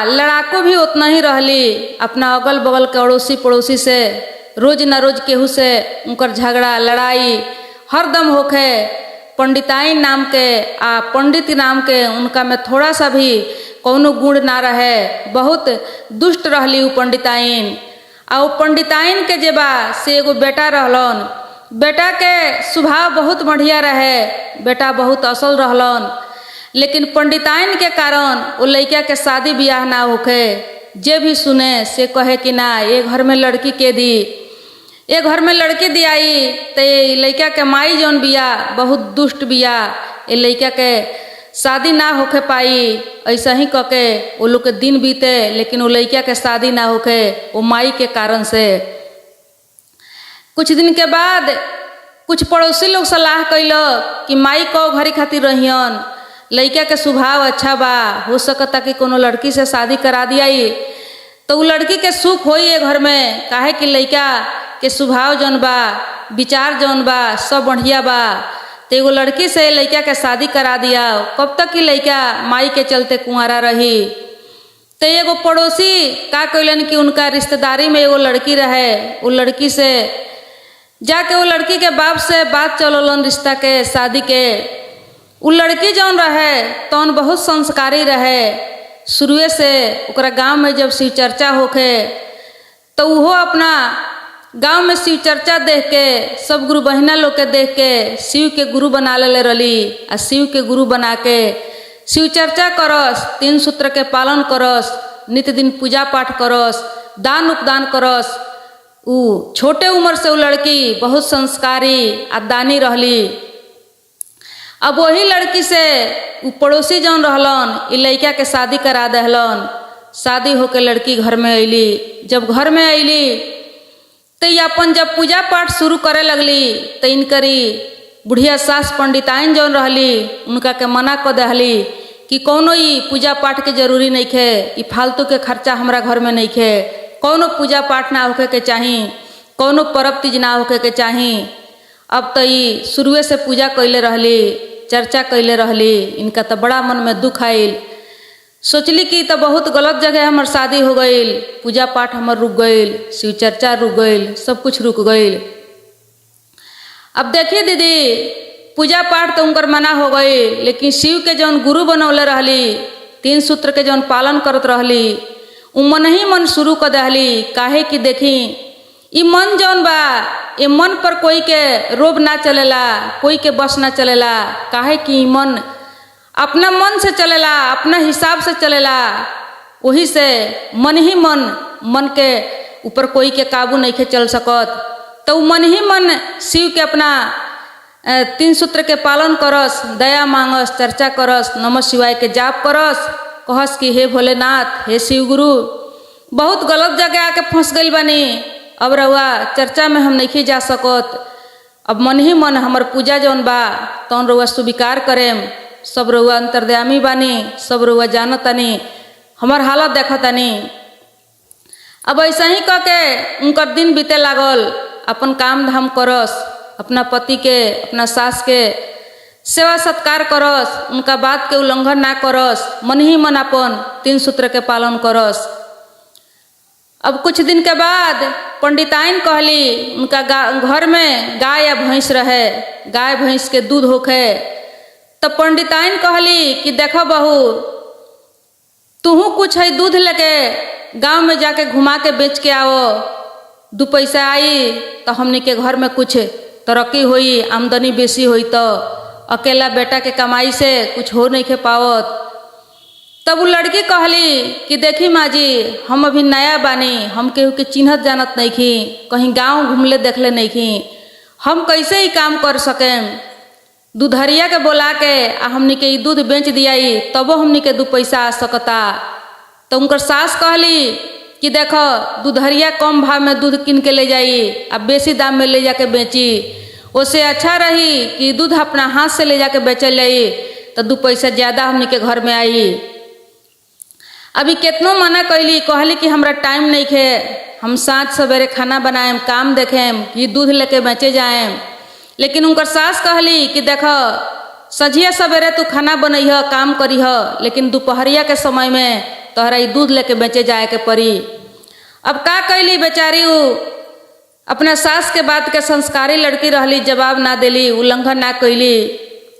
A: लड़ाकू भी उतना ही रहली। अपना अगल बगल के अड़ोसी पड़ोसी से रोज न रोज केहू से उनकर झगड़ा लड़ाई हरदम होखे। पंडिताइन नाम के पंडित नाम के उनका में थोड़ा सा भी कौनो गुण ना रहे। बहुत दुष्ट रहली उ पंडिताइन। उ पंडिताइन के जे बा से एगो बेटा रहलन। बेटा के स्वभाव बहुत बढ़िया रहे। बेटा बहुत असल रहलन, लेकिन पंडिताइन के कारण वो लड़का के शादी ब्याह ना होखे। जे भी सुने से कहे कि ना ये घर में लड़की के दी, ये घर में लड़की दियाई। तो ये लड़का के माई जौन बिया बहुत दुष्ट बिया, ये लड़का के शादी ना होके पाई। ऐसा ही कह के वो लोग के दिन बीते, लेकिन वो लड़का के शादी ना होके वो माई के कारण से। कुछ दिन के बाद कुछ पड़ोसी लोग सलाह कैलक कि माई को घरी खातिर रहियन, लड़का के स्वभाव अच्छा बा, हो सकता कि कोनो लड़की से शादी करा दियाई तो वो लड़की के सुख होई ये घर में। काहे कि लड़का के स्वभाव जौन बा, विचार जौन बा, सब बढ़िया बा। तो एगो लड़की से लड़का के शादी करा दिया। कब तक कि लड़का माई के चलते कुंवारा रही। तो एगो पड़ोसी का कैलन कि उनका रिश्तेदारी में एगो लड़की रहे। वो लड़की से जाके वो लड़की के बाप से बात चललन रिश्ता के, शादी के। वो लड़की जौन रहे तौन बहुत संस्कारी रहे। शुरुए से ओकरा गांव में जब शिव चर्चा होखे तो वो अपना गांव में शिव चर्चा देख के, सब गुरु बहिना लोग के देख के शिव के गुरु बना ले रली। आ शिव के गुरु बना के शिव चर्चा करस, 3 सूत्र के पालन करस, नित्य दिन पूजा पाठ करस, दान उपदान करस। उ छोटे उम्र से वो लड़की बहुत संस्कारी आ दानी रहली। अब वही लड़की से उ पड़ोसी जौन रहलन इ लड़का के शादी करा दहलन। शादी होके लड़की घर में अइली। जब घर में अइली तो अपन जब पूजा पाठ शुरू करे लगली तो इनकरी बुढ़िया सास पंडिताइन जौन रहली उनका के मना कर दहली कि कौनो ई पूजा पाठ के जरूरी नहीं खे, ई फालतू के खर्चा हमरा घर में नहीं खे, कौनो पूजा पाठ ना होके के चाही, कौनो पर्व तीज ना होके के चाही। अब तो ई शुरुए से पूजा कैले रहली, चर्चा कैले रहली। इनका तो बड़ा मन में दुख आइल। सोचली कि तो बहुत गलत जगह हमार शादी हो गईल, पूजा पाठ हमार रुक गईल, शिव चर्चा रुक गईल, सब कुछ रुक गईल। अब देखिए दीदी, पूजा पाठ तो उनकर मना हो गई, लेकिन शिव के जौन गुरु बनौले रहली, 3 सूत्र के जौन पालन करत रहली, उ मन ही मन शुरू कर दहली। काहे कि देखी ई मन जौन बा, ये मन पर कोई के रोब ना चलेला, कोई के बस ना चलेला। काहे कि ई मन अपना मन से चलेला, अपना हिसाब से चलेला। वही से मन ही मन के ऊपर कोई के काबू नहीं के चल सकत। तो मन ही मन शिव के अपना 3 सूत्र के पालन करस, दया मांगस, चर्चा करस, नमः शिवाय के जाप करस, कहस कि हे भोलेनाथ, हे शिव गुरु, बहुत गलत जगह आके फंस गई बानी। अब रउआ चर्चा में हम नहीं जा सकत। अब मन ही मन हमर पूजा जौन बा तौन रउआ स्वीकार करेम। सब रउआ अंतर्यामी बानी, सब रउआ जानतानी, हमार हालत देखतानी। अब ऐसा ही कह के उनकर दिन बीते लागल। अपन काम धाम करस, अपना पति के, अपना सास के सेवा सत्कार करस, उनका बात के उल्लंघन ना करस, मन ही मन अपन 3 सूत्र के पालन करस। अब कुछ दिन के बाद पंडिताइन कहली उनका घर में गाय या भैंस रहे, गाय भैंस के दूध होखे। तब पंडिताइन कहली कि देखो बहू, तुहू कुछ है दूध लेके गांव में जाके घुमा के बेच के आओ, 2 पैसा आई तो हमनी के घर में कुछ तरक्की हुई, आमदनी बेसी हुई। तो अकेला बेटा के कमाई से कुछ हो नहीं के पावत। तब वो लड़की कहली कि देखी माँ जी, हम अभी नया बानी, हम केहू के चिन्हत जानत नहीं खी, कहीं गांव घूमले देखले नहीं खी, हम कैसे ही काम कर सकें। दूधरिया के बोला के आ हमनी के दूध बेच दियाई तबो हमनी के 2 पैसा आ सकता। तो उनकर सास कहली कि देखो, दूधरिया कम भाव में दूध किन के ले जाई आ बेसी दाम में ले जाके बेची, उससे अच्छा रही कि दूध अपना हाथ से ले जाके बेचल जाई तो 2 पैसा ज़्यादा हमनी के घर में आई। अभी कितनो मना कैली, कहली कि हमरा टाइम नहीं खे, हम साँझ सवेरे खाना बनाएम, काम देखेम कि दूध लेके बेचे जाएम। लेकिन उनकर सास कहली कि देखो, सझिया सवेरे तू खाना बनैह, काम करीह, लेकिन दोपहरिया के समय में तोहरा ई दूध लेके बेचे जाए के पड़ी। अब का कैली बेचारी, अपना सास के बात के संस्कारी लड़की रहली, जवाब ना देली, उल्लंघन ना कैली।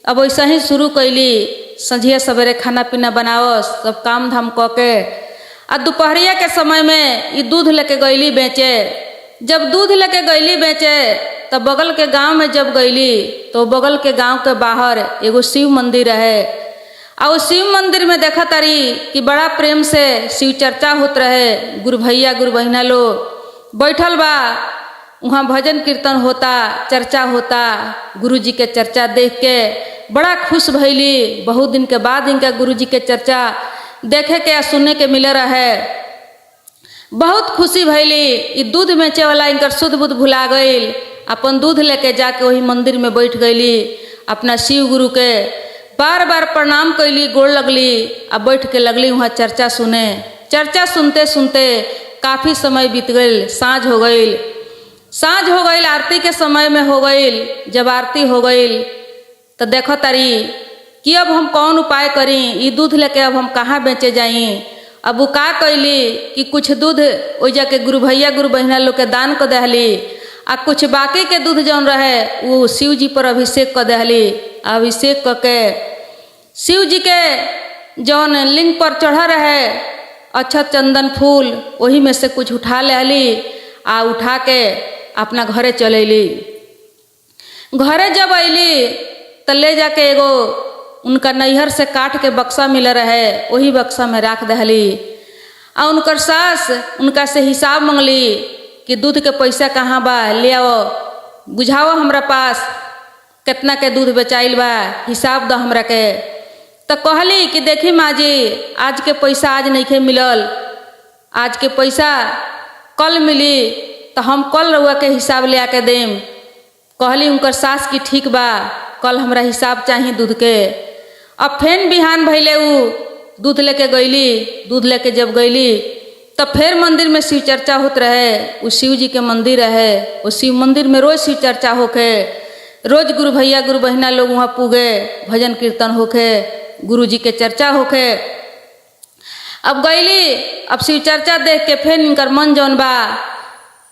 A: अब वैसे ही शुरू कैली, संझिया सवेरे खाना पीना बनाओ, सब काम धाम क के आ दोपहरिया के समय में ये दूध लेके गईली बेचे। जब दूध लेके गईली बेचे तब बगल के गांव में जब गईली तो बगल के गांव के बाहर एगो शिव मंदिर है। और उस शिव मंदिर में देखा तारी कि बड़ा प्रेम से शिव चर्चा होत रहे, गुरु भैया गुरु बहिना लोग बैठल बा, वहाँ भजन कीर्तन होता, चर्चा होता। गुरु जी के चर्चा देख के बड़ा खुश भैली। बहुत दिन के बाद इनका गुरु जी के चर्चा देखे के सुनने के मिले रहे, बहुत खुशी भैली। ये दूध बेचे वाला इनकर शुद्ध बुद्ध भुला गईल, अपन दूध लेके जाके वही मंदिर में बैठ गईली। अपना शिव गुरु के बार बार प्रणाम कैली, गोड़ लगली, अब बैठ के लगली वहाँ चर्चा सुने। चर्चा सुनते सुनते काफ़ी समय बीत गईल, साँझ हो गईल। साँझ हो गईल, आरती के समय में हो गईल। जब आरती हो गईल तो देखो तारी कि अब हम कौन उपाय करी, ये दूध लेके अब हम कहाँ बेचे जाई। अब वो का कैली कि कुछ दूध ओ जाके गुरु भैया गुरु बहिना लोग के दान कर दहली, आ कुछ बाकी के दूध जौन रहे वो शिव जी पर अभिषेक कर दहली। अभिषेक करके शिव जी के जौन लिंग पर चढ़ रहे अक्षत चंदन फूल, वही में से कुछ उठा लेली आ उठा के अपना घरे चलैली। घरे जब अली तो ले जाके एगो उनका नैहर से काट के बक्सा मिल रहे, वही बक्सा में रख दहली। आ उनकर सास उनका से हिसाब मंगली कि दूध के पैसा कहाँ बा, ले आओ, बुझाओ हमरा पास कितना के दूध बेचाइल बा, हिसाब दो हमरा के। तो कहली कि देखी माँ जी, आज के पैसा आज नहीं खे मिलल, आज के पैसा कल मिली तो हम कल रउआ के हिसाब ले आके देम। कहली उनकर सास की ठीक बा, कल हमरा हिसाब चाहिए दूध के। अब फेन बिहान भैले उ दूध लेके गईली। दूध लेके जब गईली तब फिर मंदिर में शिव चर्चा होत रहे। वो शिव जी के मंदिर है, वो शिव मंदिर में रोज शिव चर्चा होके, रोज गुरु भैया गुरु बहिना लोग वहाँ पूगे, भजन कीर्तन होके, गुरु जी के चर्चा होके। अब गईली, अब शिव चर्चा देख के फिर इनकर मन जौन बा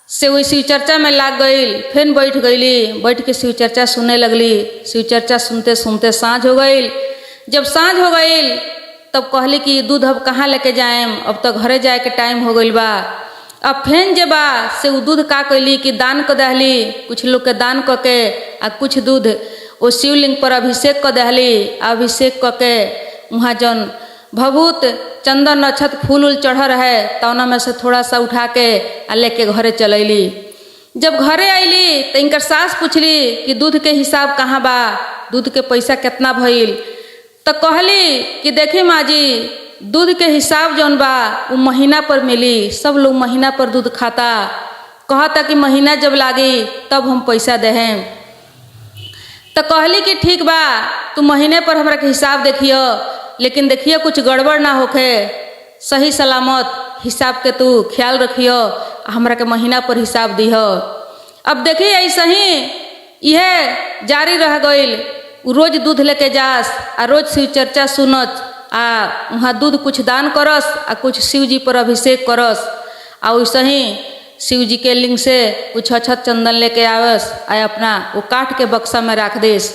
A: से वही शिव चर्चा में लाग गई। फिर बैठ गईली, बैठ के शिव चर्चा सुनने लगली। शिव चर्चा सुनते सुनते साँझ हो गई। जब साँझ हो गई तब कहली कि दूध अब कहाँ लेके जाएम, अब तो घरे जाए के टाइम हो गई बा। अब फेन जे बा से वो दूध का कैली कि दान कर दहली, कुछ लोग के दान करके आ कुछ दूध वो शिवलिंग पर अभिषेक कर दहली। अभिषेक करके वहाँ जौन भभूत चंदन अक्षत फूल उल चढ़ रहे तौना में से थोड़ा सा उठा के आ लेके घरे चलैली। जब घरे अली तो इनकर सास पूछली कि दूध के हिसाब कहाँ बा, दूध के पैसा कितना भइल। तो कहली कि देखी माँ जी, दूध के हिसाब जौन बा वो महीना पर मिली, सब लोग महीना पर दूध खाता, कहता कि महीना जब लागी तब हम पैसा देहें। तो कहली कि ठीक बा, तू महीने पर हमरा के हिसाब देखियो, लेकिन देखिए कुछ गड़बड़ ना होखे, सही सलामत हिसाब के तू ख्याल रखियो, हमरा के महीना पर हिसाब दिह। अब देखिए ऐसे ही यह जारी रह गईल। रोज दूध लेके जास आ रोज शिव चर्चा सुनत आ वहाँ दूध कुछ दान करस आ कुछ शिव जी पर अभिषेक करस आ वैसे ही शिव जी के लिंग से कुछ अक्षत चंदन लेके आवस आ अपना वो काट के बक्सा में रख देस।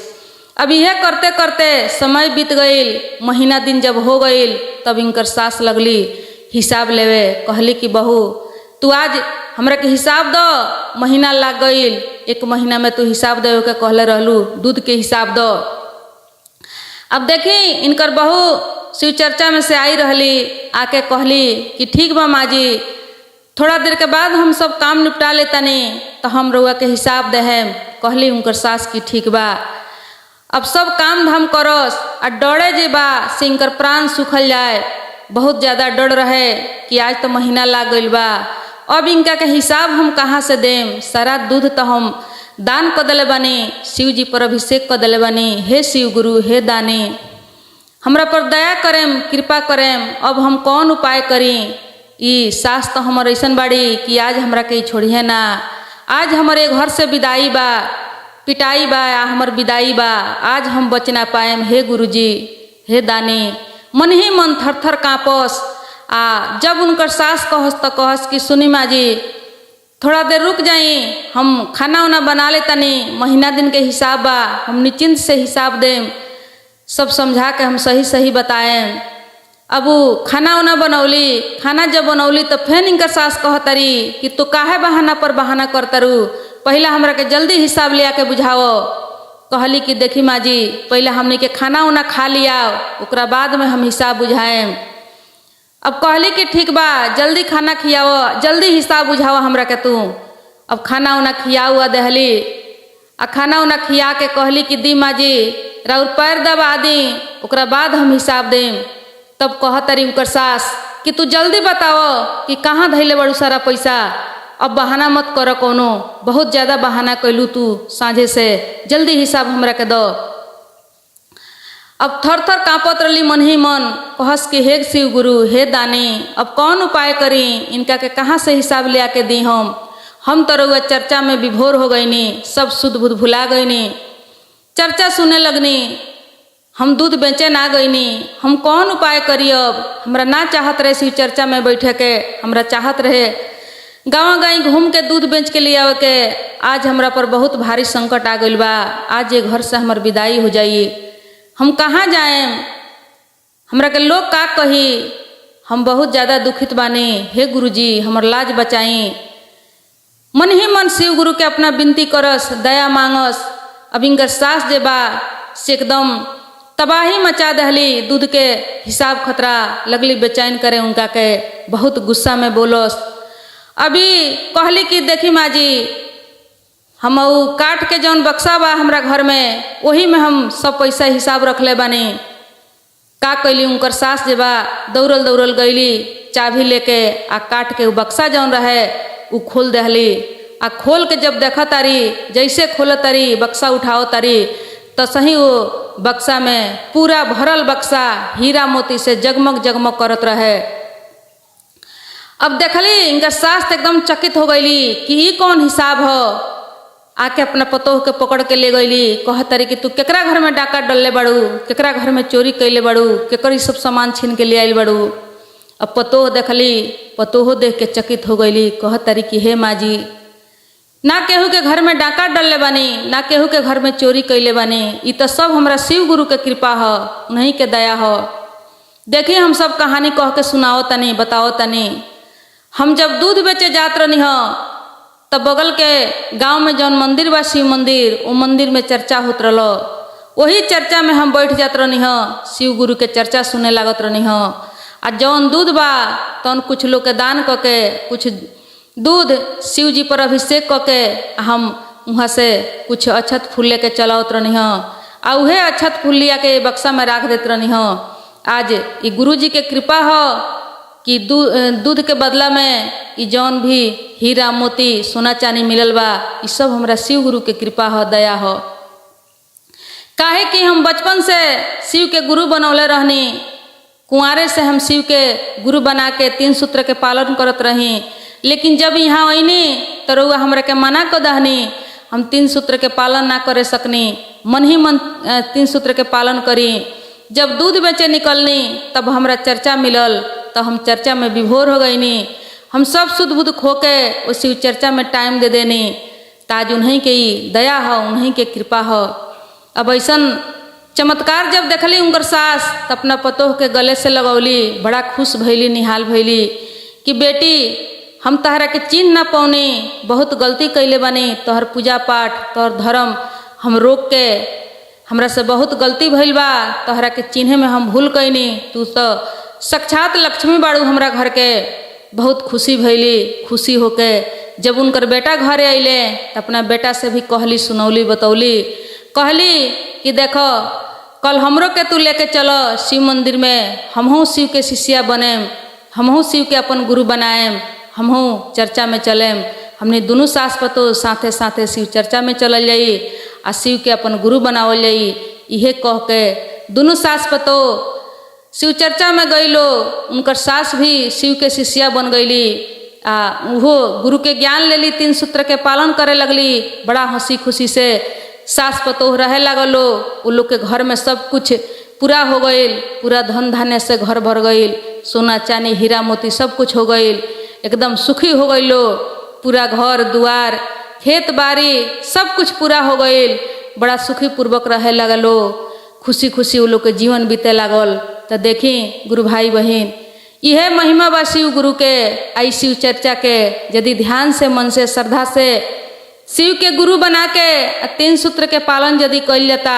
A: अब यह करते करते समय बीत गईल। महीना दिन जब हो गईल तब इनकर सास लगली हिसाब लेवे। कहली कि बहू तू आज हमरा के हिसाब दो, महीना लग गईल, 1 महीना में तू हिसाब देवे के कहले रहलू, दूध के हिसाब दो। अब देखी इनकर बहू शिव चर्चा में से आई रहली, आके कहली कि ठीक बा माँ जी, थोड़ा देर के बाद हम सब काम निपटा लेतनी तो हम रउआ के हिसाब देहेम। कहली उनकर सास की ठीक बा। अब सब काम धाम करस आ डरे जे बा से इनकर प्राण सुखल जाए। बहुत ज़्यादा डर रहे कि आज तो महीना लाग गईल बा, अब इनका के हिसाब हम कहाँ से देम। सारा दूध तो हम दान कर दिले बानी, शिव जी पर अभिषेक कर दिले बानी। हे शिव गुरु, हे दानी, हमरा पर दया करेम, कृपा करेम। अब हम कौन उपाय करी? ई सास तो हमर ऐसन बाड़ी कि आज हमरा के छोड़िए ना। आज हमारे घर से विदाई बा, पिटाई बा, हमर विदाई बा, आज हम बच ना पाएम। हे गुरुजी, हे दानी। मन ही मन थर थर काँपस। आ जब उनकर सास कहस तो कहस कि सुनी माँ जी, थोड़ा देर रुक जाई, हम खाना उना बना ले तनी, महीना दिन के हिसाब बा, हम निश्चिंत से हिसाब देम। सब समझा के हम सही सही बताएं। अब वो खाना उना बनौली। खाना जब बनौली तो फिर इनकर सास कहतरी कि तू काहे बहाना पर बहाना करतरू, पहला हमरा के जल्दी हिसाब लिया के बुझाओ। कहली कि देखी माँ जी, पहले हमने के खाना उना खा लिया, ओकरा बाद में हम हिसाब बुझाएम। अब कहली कि ठीक बा, जल्दी खाना खियाओ, जल्दी हिसाब बुझाओ हमरा के तू। अब खाना उना खियाओ दहली। आ खाना उना खिया के कहली कि दी माँ जी, राउर पैर दबा दी, ओकरा बाद हम हिसाब देम। तब कहतरी उनकर सास कि तू जल्दी बताओ कि कहाँ धैले बड़ू सारा पैसा। अब बहाना मत कर कोनो, बहुत ज़्यादा बहाना कैलू तू साँझे से, जल्दी हिसाब हमरा के दो। अब थर थर काँपत रही मन ही मन। कहस कि हे शिव गुरु, हे दानी, अब कौन उपाय करी, इनका के कहाँ से हिसाब ले आके दी हम तो रउआ चर्चा में विभोर हो गईनी, सब सुध बुध भुला गईनी, चर्चा सुने लगनी, हम दूध बेचे ना गईनी, हम कौन उपाय करी। अब हमरा ना चाहत रहे शिव चर्चा में बैठे के, हमरा चाहत रहे गाँव गाँव घूम के दूध बेच के ले आवे के। आज हमरा पर बहुत भारी संकट आ गईल बा, आज ये घर से हमर विदाई हो जाई, हम कहाँ जाएम, हमरा के लोग का कही, हम बहुत ज़्यादा दुखित बानी। हे गुरुजी, हमर लाज बचाई। मन ही मन शिव गुरु के अपना विनती करस, दया मांगस। अब इनकर सास जे बा से एकदम तबाही मचा दहली। दूध के हिसाब खतरा लगली बेचैन करे उनका के, बहुत गुस्सा में बोलस। अभी कहली कि देखी माँ जी, हम ऊ काट के जौन बक्सा बा हमरा घर में, वही में हम सब पैसा हिसाब रख ले बानी। का कैली उनकर सास जे बा दौड़ल दौड़ल गईली, चाबी लेके आ काट के ऊ बक्सा जौन रहे ऊ खोल दहली। आ खोल के जब देखा तारी, जैसे खोल तारी बक्सा उठाओ तारी, तो सही वो बक्सा में पूरा भरल बक्सा हीरा मोती से जगमग जगमग करत रहे। अब देखली इनका सास तो एकदम चकित हो गईली कि ई कौन हिसाब हो। आके अपना पतोह के पकड़ के ले गईली। कहतरी कि तू केकरा घर में डाका डलले बड़ू, केकरा घर में चोरी कैले बड़ू, केकर सब सामान छीन के ले आइल बड़ू। अब पतोह देखली, पतोह देख के चकित हो गईली। कहतरी कि हे माँ जी, ना केहू के घर में डाका डलले बानी, ना केहू के घर में चोरी कैले बानी, ई तो सब हमरा शिव गुरु के कृपा हो, उन्हीं के दया हो। देखिए हम सब कहानी कह के सुनाओ तनी, बताओ तनी। हम जब दूध बेचे जात रहनी हो, तब बगल के गांव में जौन मंदिर बा शिव मंदिर, वो मंदिर में चर्चा होत रहलो। वही चर्चा में हम बैठ जात रहनी हो, शिव गुरु के चर्चा सुने लागत रहनी हो। आ जौन दूध बा तौन कुछ लोग के दान करके, कुछ दूध शिव जी पर अभिषेक करके हम वहाँ से कुछ अक्षत फूल लेके चलावत रहनी हो। आ उहे अक्षत फूल लिया के बक्सा में रख देत रहनी हो। आज ये गुरु जी के कृपा हो कि दूध के बदला में ई जौन भी हीरा मोती सोना चांदी मिलल बा, ई सब हमरा शिव गुरु के कृपा हो, दया हो। काहे कि हम बचपन से शिव के गुरु बनौले रहनी। कुंवारे से हम शिव के गुरु बना के 3 सूत्र के पालन करत रही। लेकिन जब यहाँ अइनी तो रउआ हमरा के मना कर दहनी, हम 3 सूत्र के पालन ना करे सकनी। मन ही मन 3 सूत्र के पालन करी। जब दूध बेचे निकलनी तब हमरा चर्चा मिलल, तो हम चर्चा में विभोर हो गईनी। हम सब सुध बुध खो के उस शिव चर्चा में टाइम दे देनी। ताज उन्हीं के दया हो, उन्हीं के कृपा हो। अब ऐसन चमत्कार जब देखली उनकर सास तो अपना पतोह के गले से लगौली, बड़ा खुश भैली, निहाल भैली कि बेटी हम तहरा के चिन्ह ना पौनी, बहुत गलती कैले बानी, तोहर पूजा पाठ तोहर धर्म हम रोक के हमरा से बहुत गलती भइल बा, तोहरा के चिन्हे में हम भूल कैनी, तू तो साक्षात लक्ष्मी बाड़ू हमरा घर के। बहुत खुशी भैली। खुशी होके जब उनकर बेटा घरे अइले तो अपना बेटा से भी कहली, सुनौली, बतौली, कहली कि देखो कल हमरो के तू लेके चलो शिव मंदिर में, हमहू शिव के शिष्या बनेम, हमहू शिव के अपन गुरु बनाएम, हमहू चर्चा में चलेम। हमने दोनों सास पतो साथे साथे शिव चर्चा में चलल जाई आ शिव के अपन गुरु बनावल जाई। इहे कह के दोनों सास पतो शिव चर्चा में गईलो। उनकर सास भी शिव के शिष्या बन गईली आ वो गुरु के ज्ञान लेली, 3 सूत्र के पालन करे लगली। बड़ा हंसी खुशी से सास पतोह रहे लगलो। वो लोग के घर में सब कुछ पूरा हो गईल, पूरा धन धान्य से घर भर गईल, सोना चांदी हीरा मोती सब कुछ हो गईल, एकदम सुखी हो गईलो। पूरा घर दुआर खेत बाड़ी सब कुछ पूरा हो गईल, बड़ा सुखी पूर्वक रहे लगलो। खुशी खुशी वो लोग के जीवन बीते लागल। तो देखी गुरु भाई बहन, यह महिमा बा शिव गुरु के। आई शिव चर्चा के यदि ध्यान से, मन से, श्रद्धा से शिव के गुरु बना के 3 सूत्र के पालन यदि कइल जाता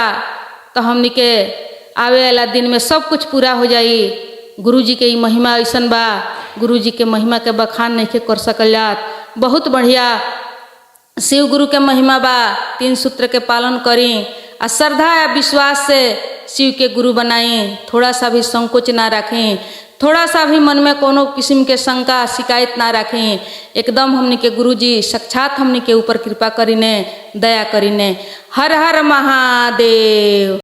A: तो हमनी के आवे वाला दिन में सब कुछ पूरा हो जाई। गुरु जी के ई महिमा ऐसन बा, गुरु जी के महिमा के बखान नहीं के कर सकल जात। बहुत बढ़िया शिव गुरु के महिमा बा। 3 सूत्र के पालन करी आ श्रद्धा या विश्वास से शिव के गुरु बनाई। थोड़ा सा भी संकोच ना रखें, थोड़ा सा भी मन में कोनो किस्म के शंका शिकायत ना रखें। एकदम हमनी के गुरु जी साक्षात हमनी के ऊपर कृपा करीने, दया करीने। हर हर महादेव।